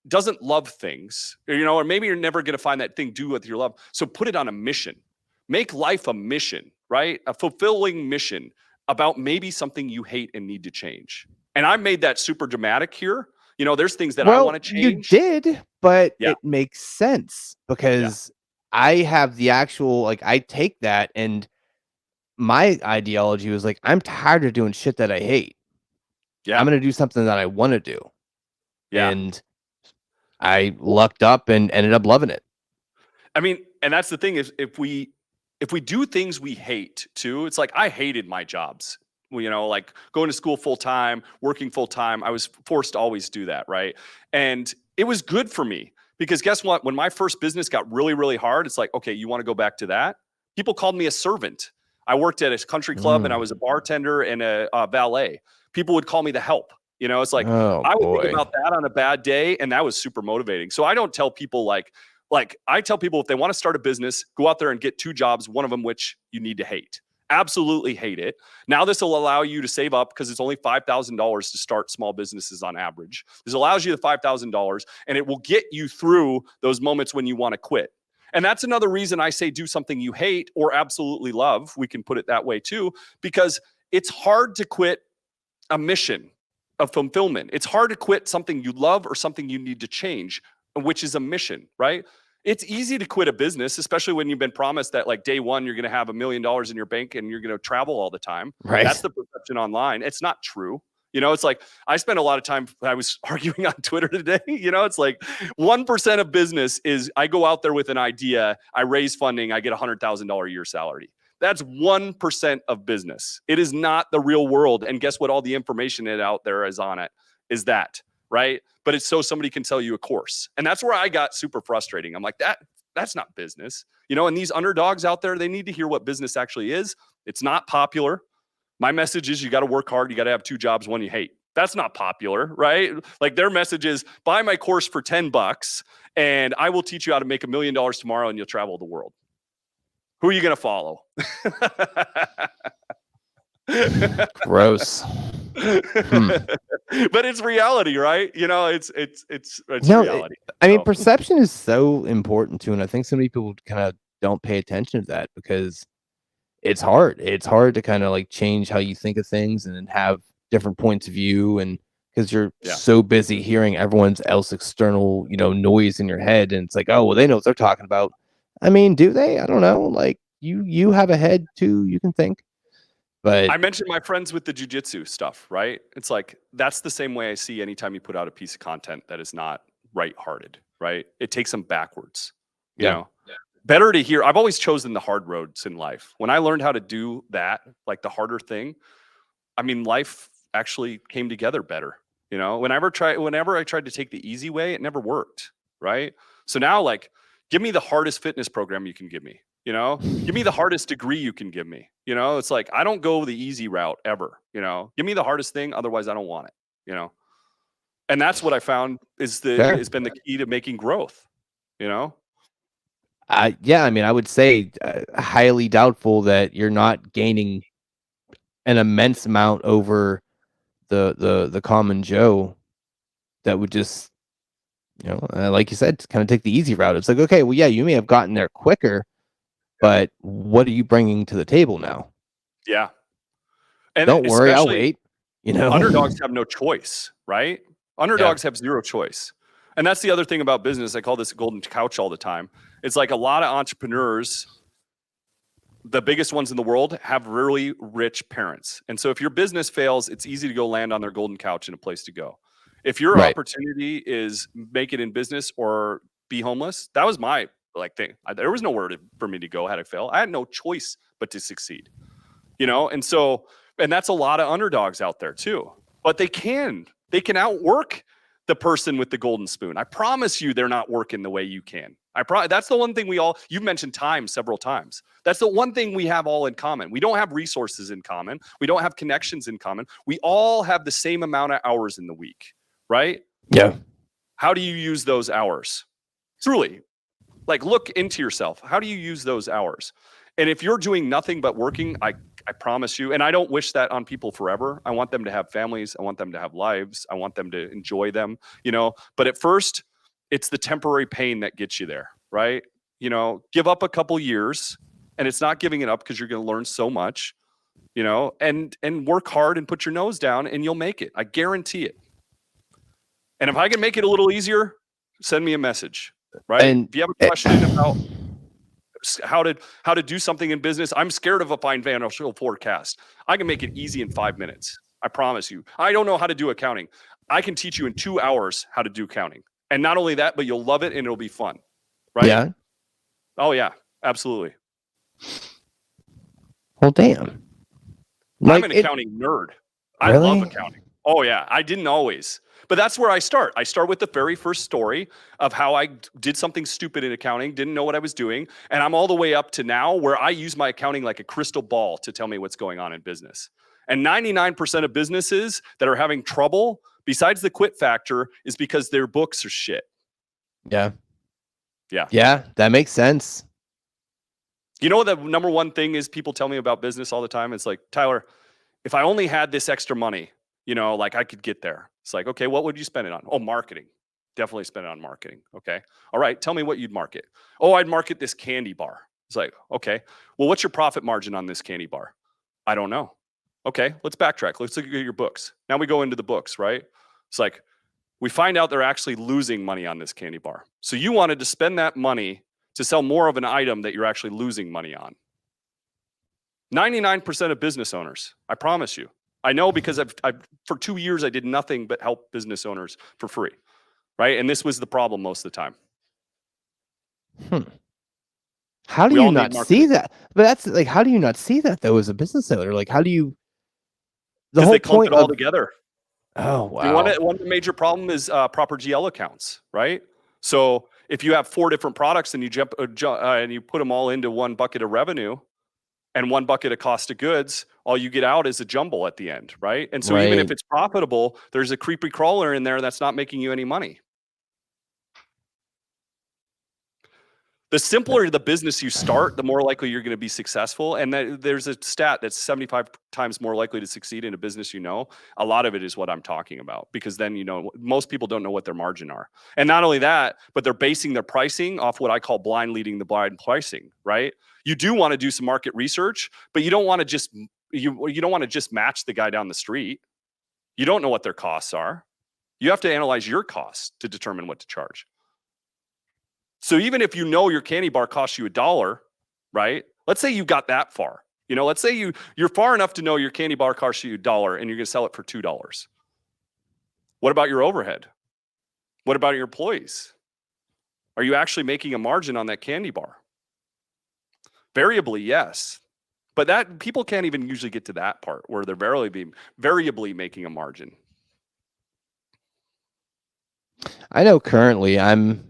doesn't love things, or maybe you're never going to find that thing, do what you love. So put it on a mission. Make life a mission, right? A fulfilling mission about maybe something you hate and need to change. And I made that super dramatic here. There's things that I want to change. You did, but it makes sense because I have the actual, I take that, and my ideology was like, I'm tired of doing shit that I hate. Yeah. I'm going to do something that I want to do. Yeah. And I lucked up and ended up loving it. I mean, and that's the thing is if we do things we hate too, it's like I hated my jobs. Like going to school full time, working full time. I was forced to always do that, right? And it was good for me because guess what? When my first business got really, really hard, it's like, okay, you want to go back to that? People called me a servant. I worked at a country club and I was a bartender and a valet. People would call me the help. It's like I would think about that on a bad day, and that was super motivating. So I don't tell people like I tell people if they want to start a business, go out there and get 2 jobs, one of them which you need to hate. Absolutely hate it. Now this will allow you to save up because it's only $5,000 to start small businesses on average. This allows you the $5,000 and it will get you through those moments when you want to quit. And that's another reason I say do something you hate or absolutely love. We can put it that way too, because it's hard to quit a mission of fulfillment. It's hard to quit something you love or something you need to change, which is a mission, right? It's easy to quit a business, especially when you've been promised that like day one, you're going to have $1 million in your bank and you're going to travel all the time. Right. That's the perception online. It's not true. It's like I spent a lot of time, I was arguing on Twitter today. It's like 1% of business is I go out there with an idea, I raise funding, I get $100,000 a year salary. That's 1% of business. It is not the real world. And guess what? All the information out there is on it is that. Right. But it's so somebody can sell you a course. And that's where I got super frustrating. I'm like, that's not business. And these underdogs out there, they need to hear what business actually is. It's not popular. My message is you got to work hard. You got to have 2 jobs, one you hate. That's not popular, right? Like their message is buy my course for $10 and I will teach you how to make $1 million tomorrow and you'll travel the world. Who are you going to follow? Gross. But it's reality, right? It's reality. I mean, perception is so important too, and I think so many people kind of don't pay attention to that because it's hard. It's hard to kind of like change how you think of things and then have different points of view, and because you're so busy hearing everyone's else external, noise in your head, and it's like, oh, well, they know what they're talking about. I mean, do they? I don't know. Like you have a head too. You can think. But I mentioned my friends with the jiu-jitsu stuff, right? It's like, that's the same way I see anytime you put out a piece of content that is not right-hearted, right? It takes them backwards. Better to hear. I've always chosen the hard roads in life. When I learned how to do that, like the harder thing, I mean, life actually came together better. Whenever I tried to take the easy way, it never worked, right? So now, like, give me the hardest fitness program you can give me. Give me the hardest degree you can give me. It's like, I don't go the easy route ever. Give me the hardest thing. Otherwise I don't want it, and that's what I found has been the key to making growth, Yeah. I mean, I would say highly doubtful that you're not gaining an immense amount over the common Joe that would just like you said, to kind of take the easy route. It's like, okay, well, yeah, you may have gotten there quicker, but what are you bringing to the table now? Yeah. And don't worry, I'll wait. Underdogs have no choice, right? Underdogs have zero choice. And that's the other thing about business. I call this a golden couch all the time. It's like a lot of entrepreneurs, the biggest ones in the world, have really rich parents. And so if your business fails, it's easy to go land on their golden couch and a place to go. If your opportunity is make it in business or be homeless, that was my thing. There was nowhere for me to go had I failed. I had no choice but to succeed. And so, and that's a lot of underdogs out there too. But they can outwork the person with the golden spoon. I promise you, they're not working the way you can. That's the one thing you've mentioned time several times. That's the one thing we have all in common. We don't have resources in common. We don't have connections in common. We all have the same amount of hours in the week, right? Yeah. How do you use those hours? Truly, look into yourself. How do you use those hours? And if you're doing nothing but working, I promise you, and I don't wish that on people forever. I want them to have families. I want them to have lives. I want them to enjoy them, but at first it's the temporary pain that gets you there, right? Give up a couple years, and it's not giving it up because you're going to learn so much, and work hard and put your nose down and you'll make it. I guarantee it. And if I can make it a little easier, send me a message, right? And if you have a question about how to do something in business, I'm scared of a financial forecast. I can make it easy in 5 minutes. I promise you. I don't know how to do accounting. I can teach you in 2 hours how to do accounting. And not only that, but you'll love it and it'll be fun. Right? Yeah. Oh yeah, absolutely. Well, damn. I'm an accounting nerd. I love accounting. Oh yeah, I didn't always. But that's where I start. I start with the very first story of how I did something stupid in accounting, didn't know what I was doing. And I'm all the way up to now where I use my accounting like a crystal ball to tell me what's going on in business. And 99% of businesses that are having trouble, besides the quit factor, is because their books are shit. Yeah. Yeah. Yeah, that makes sense. You know what the number one thing is people tell me about business all the time? It's like, Tyler, if I only had this extra money, I could get there. It's like, okay, what would you spend it on? Oh, marketing. Definitely spend it on marketing. Okay. All right. Tell me what you'd market. Oh, I'd market this candy bar. It's like, okay, well, what's your profit margin on this candy bar? I don't know. Okay, let's backtrack. Let's look at your books. Now we go into the books, right? It's like, we find out they're actually losing money on this candy bar. So you wanted to spend that money to sell more of an item that you're actually losing money on. 99% of business owners, I promise you. I know because I've for 2 years, I did nothing but help business owners for free, right? And this was the problem most of the time. How do you not see that? But that's like, how do you not see that though as a business owner? Like, how do you? The whole point it all together. Oh wow! One of the major problem is proper GL accounts, right? So if you have 4 different products and you and you put them all into one bucket of revenue and one bucket of cost of goods, all you get out is a jumble at the end, right? And so even if it's profitable, there's a creepy crawler in there that's not making you any money. The simpler the business you start, the more likely you're going to be successful. And there's a stat that's 75 times more likely to succeed in a business. A lot of it is what I'm talking about, because then, most people don't know what their margin are. And not only that, but they're basing their pricing off what I call blind leading the blind pricing, right? You do want to do some market research, but you don't want to just match the guy down the street. You don't know what their costs are. You have to analyze your costs to determine what to charge. So even if your candy bar costs you $1, right? Let's say you got that far. Let's say you're far enough to know your candy bar costs you $1 and you're going to sell it for $2. What about your overhead? What about your employees? Are you actually making a margin on that candy bar? Variably, yes. But that people can't even usually get to that part where they're variably making a margin. I know currently I'm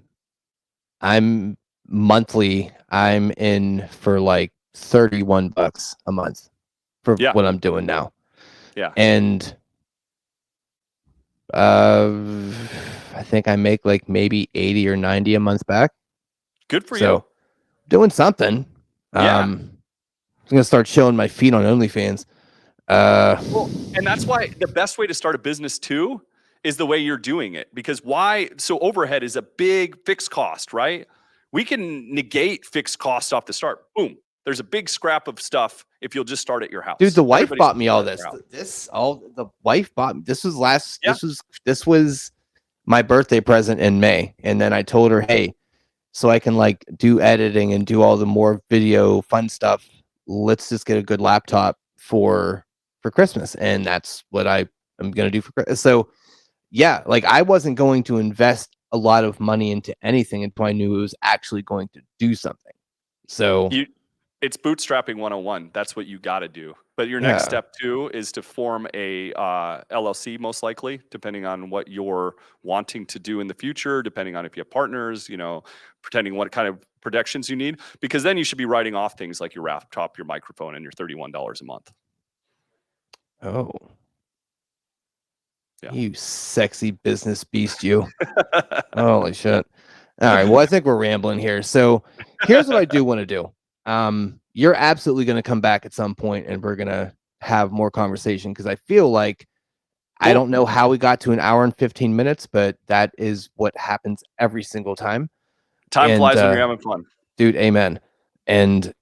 monthly. I'm in for like $31 a month for what I'm doing now. Yeah. And I think I make like maybe 80 or 90 a month back. Good for you. Doing something. Yeah. I'm gonna start showing my feet on OnlyFans. Well, and that's why the best way to start a business too is the way you're doing it. Because why? So overhead is a big fixed cost, right? We can negate fixed cost off the start. Boom. There's a big scrap of stuff if you'll just start at your house. Dude, the wife Everybody's bought me all starting at this. their house. The wife bought me. This was Yeah. this was my birthday present in May, and then I told her, hey, so I can like do editing and do all the more video fun stuff. Let's just get a good laptop for Christmas, and that's what I am gonna do for Christmas. So yeah, like I wasn't going to invest a lot of money into anything until I knew it was actually going to do something. So it's bootstrapping 101. That's what you got to do. But your next step too is to form a LLC, most likely, depending on what you're wanting to do in the future, depending on if you have partners, pretending what kind of protections you need, because then you should be writing off things like your laptop, your microphone, and your $31 a month. Oh. Yeah. You sexy business beast, you. Holy shit. All right. Well, I think we're rambling here. So here's what I do want to do. You're absolutely going to come back at some point and we're going to have more conversation because I feel like I don't know how we got to an hour and 15 minutes, but that is what happens every single time. Time flies when you're having fun. Dude, amen. And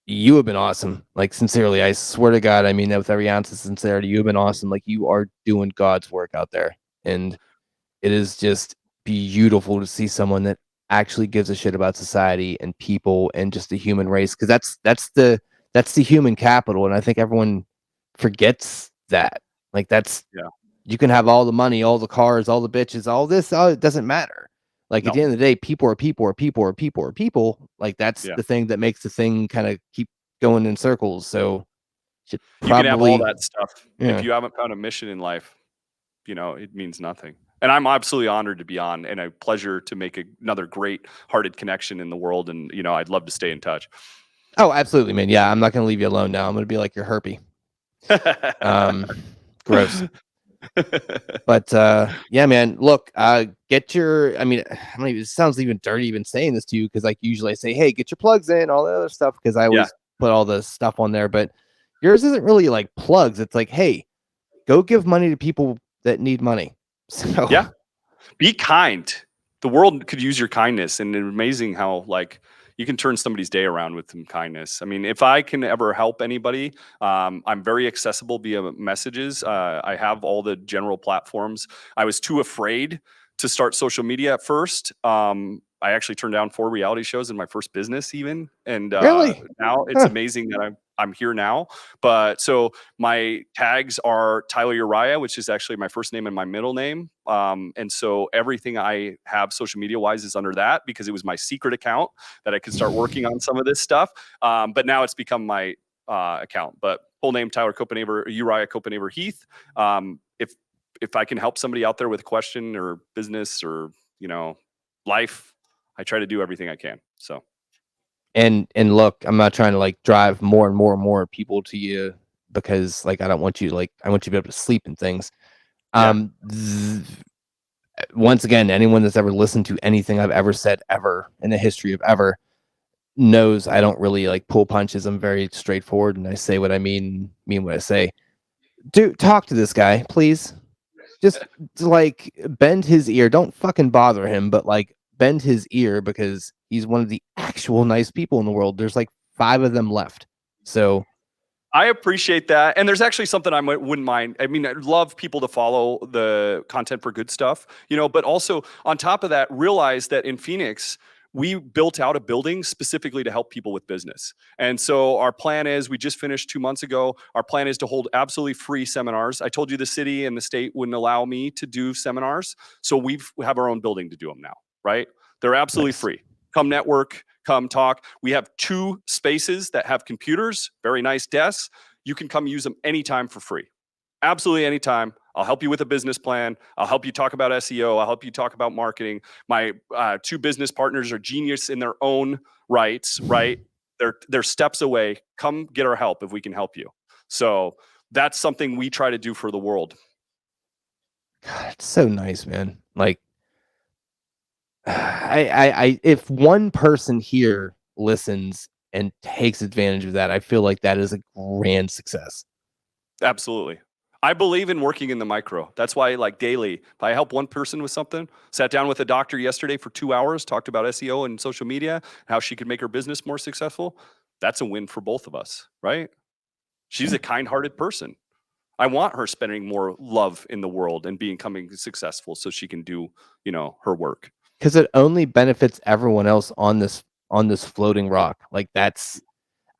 you have been awesome. Like, sincerely, I swear to God, I mean that with every ounce of sincerity. You have been awesome. Like, you are doing God's work out there. And it is just beautiful to see someone that actually gives a shit about society and people and just the human race. Because that's the human capital. And I think everyone forgets that. Like, you can have all the money, all the cars, all the bitches, all this, it doesn't matter. Like at the end of the day, people are people are people are people are people. Like that's the thing that makes the thing kind of keep going in circles. So you can have all that stuff. If you haven't found a mission in life, it means nothing. And I'm absolutely honored to be on, and a pleasure to make another great hearted connection in the world. And I'd love to stay in touch. Oh, absolutely, man. Yeah, I'm not gonna leave you alone now. I'm gonna be like your herpy. Gross. But yeah, man, look, get your, I mean, it sounds even dirty even saying this to you because like usually I say, hey, get your plugs in, all the other stuff, because I always put all the stuff on there, but yours isn't really like plugs. It's like, hey, go give money to people that need money. So yeah, be kind. The world could use your kindness, and it's amazing how like you can turn somebody's day around with some kindness. I mean, if I can ever help anybody, I'm very accessible via messages. I have all the general platforms. I was too afraid to start social media at first. I actually turned down 4 reality shows in my first business even. And really? Now it's amazing that I'm here now. But so my tags are Tyler Uriah, which is actually my first name and my middle name. And so everything I have social media wise is under that because it was my secret account that I could start working on some of this stuff. But now it's become my account. But full name, Tyler Copenhaver, Uriah Copenhaver Heath. If I can help somebody out there with a question or business or, life, I try to do everything I can. So. And look, I'm not trying to like drive more and more and more people to you because like, I don't want you I want you to be able to sleep and things. Once again, anyone that's ever listened to anything I've ever said ever in the history of ever knows I don't really like pull punches. I'm very straightforward and I say what I mean what I say. Dude, talk to this guy, please. Just like bend his ear. Don't fucking bother him, but like bend his ear because he's one of the actual nice people in the world. There's like 5 of them left. So I appreciate that. And there's actually something I wouldn't mind. I mean, I'd love people to follow the content for good stuff, but also on top of that, realize that in Phoenix, we built out a building specifically to help people with business. And so our plan is, we just finished 2 months ago. Our plan is to hold absolutely free seminars. I told you the city and the state wouldn't allow me to do seminars. So we have our own building to do them now, right? They're absolutely free. Come network, come talk. We have 2 spaces that have computers, very nice desks. You can come use them anytime for free. Absolutely anytime. I'll help you with a business plan. I'll help you talk about SEO. I'll help you talk about marketing. My 2 business partners are genius in their own rights, right? They're steps away. Come get our help if we can help you. So that's something we try to do for the world. God, it's so nice, man. Like, I if one person here listens and takes advantage of that, I feel like that is a grand success. Absolutely. I believe in working in the micro. That's why, like, daily, if I help one person with something, sat down with a doctor yesterday for 2 hours, talked about SEO and social media, how she could make her business more successful. That's a win for both of us, right? She's a kind-hearted person. I want her spending more love in the world and becoming successful so she can do, her work. Because it only benefits everyone else on this floating rock. Like that's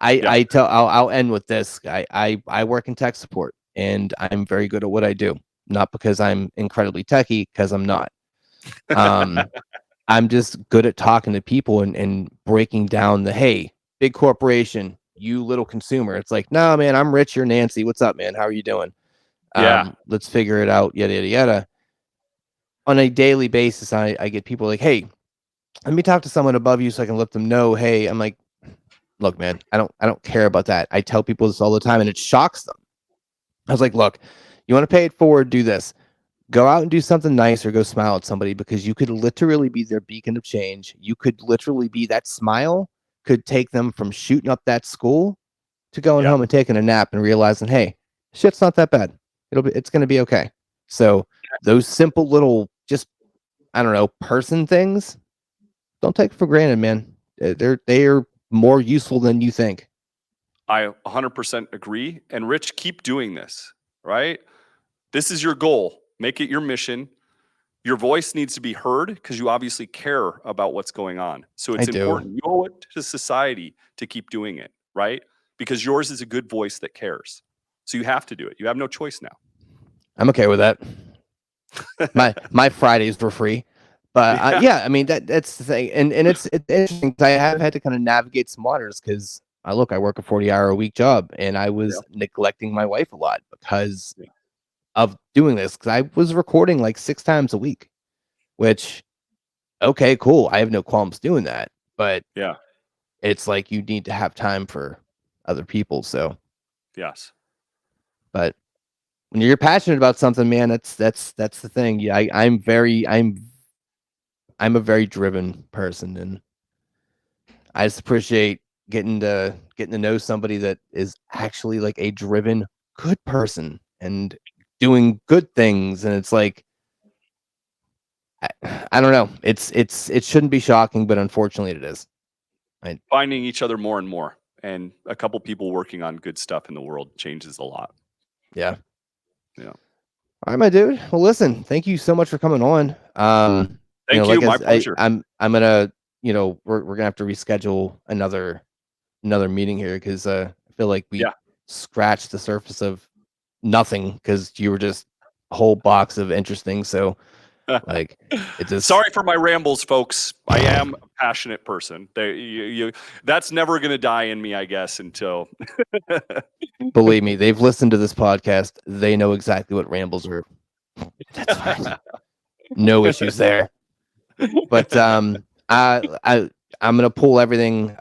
I'll end with this. I work in tech support and I'm very good at what I do. Not because I'm incredibly techie, because I'm not. I'm just good at talking to people and breaking down the, hey, big corporation, you little consumer. It's like, no, man, I'm Rich, you're Nancy. What's up, man? How are you doing? Let's figure it out, yada, yada, yada. On a daily basis, I get people like, hey, let me talk to someone above you so I can let them know, hey, I'm like, look, man, I don't care about that. I tell people this all the time and it shocks them. I was like, look, you want to pay it forward, do this. Go out and do something nice or go smile at somebody, because you could literally be their beacon of change. You could literally be that smile, could take them from shooting up that school to going home and taking a nap and realizing, hey, shit's not that bad. It's going to be okay. So those simple little, just, I don't know, person things, don't take it for granted, man. They are more useful than you think. I 100% agree. And Rich, keep doing this, right? This is your goal. Make it your mission. Your voice needs to be heard because you obviously care about what's going on. So it's important. You owe it to society to keep doing it, right? Because yours is a good voice that cares. So you have to do it. You have no choice now. I'm okay with that. my Fridays were free. But I mean that's the thing, and it's interesting because I have had to kind of navigate some waters because I work a 40-hour-a-week job, and I was neglecting my wife a lot because of doing this. Because I was recording like 6 times a week, which, okay, cool, I have no qualms doing that, but it's like you need to have time for other people. So yes, but when you're passionate about something, man, that's the thing. Yeah, I'm a very driven person, and I just appreciate getting to know somebody that is actually like a driven, good person and doing good things. And it's like, I don't know. It shouldn't be shocking, but unfortunately it is. Finding each other more and more, and a couple people working on good stuff in the world changes a lot. Yeah. Yeah. All right, my dude. Well, listen, thank you so much for coming on. Thank you. My pleasure. I'm gonna, we're gonna have to reschedule another meeting here because I feel like we scratched the surface of nothing because you were just a whole box of interesting. So like, it just, sorry for my rambles, folks. I am a passionate person. That's never going to die in me, I guess, until believe me, they've listened to this podcast. They know exactly what rambles are. That's fine. No issues there. But I'm gonna pull everything,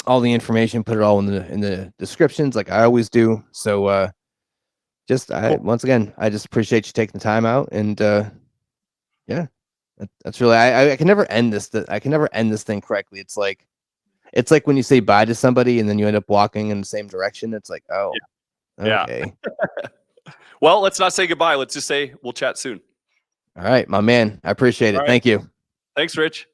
all the information, put it all in the descriptions like I always do. So once again, I just appreciate you taking the time out, and that's really, I can never end this. I can never end this thing correctly. It's like when you say bye to somebody and then you end up walking in the same direction. It's like, oh, okay. Well, let's not say goodbye. Let's just say we'll chat soon. All right, my man. I appreciate it. All right. Thank you. Thanks, Rich.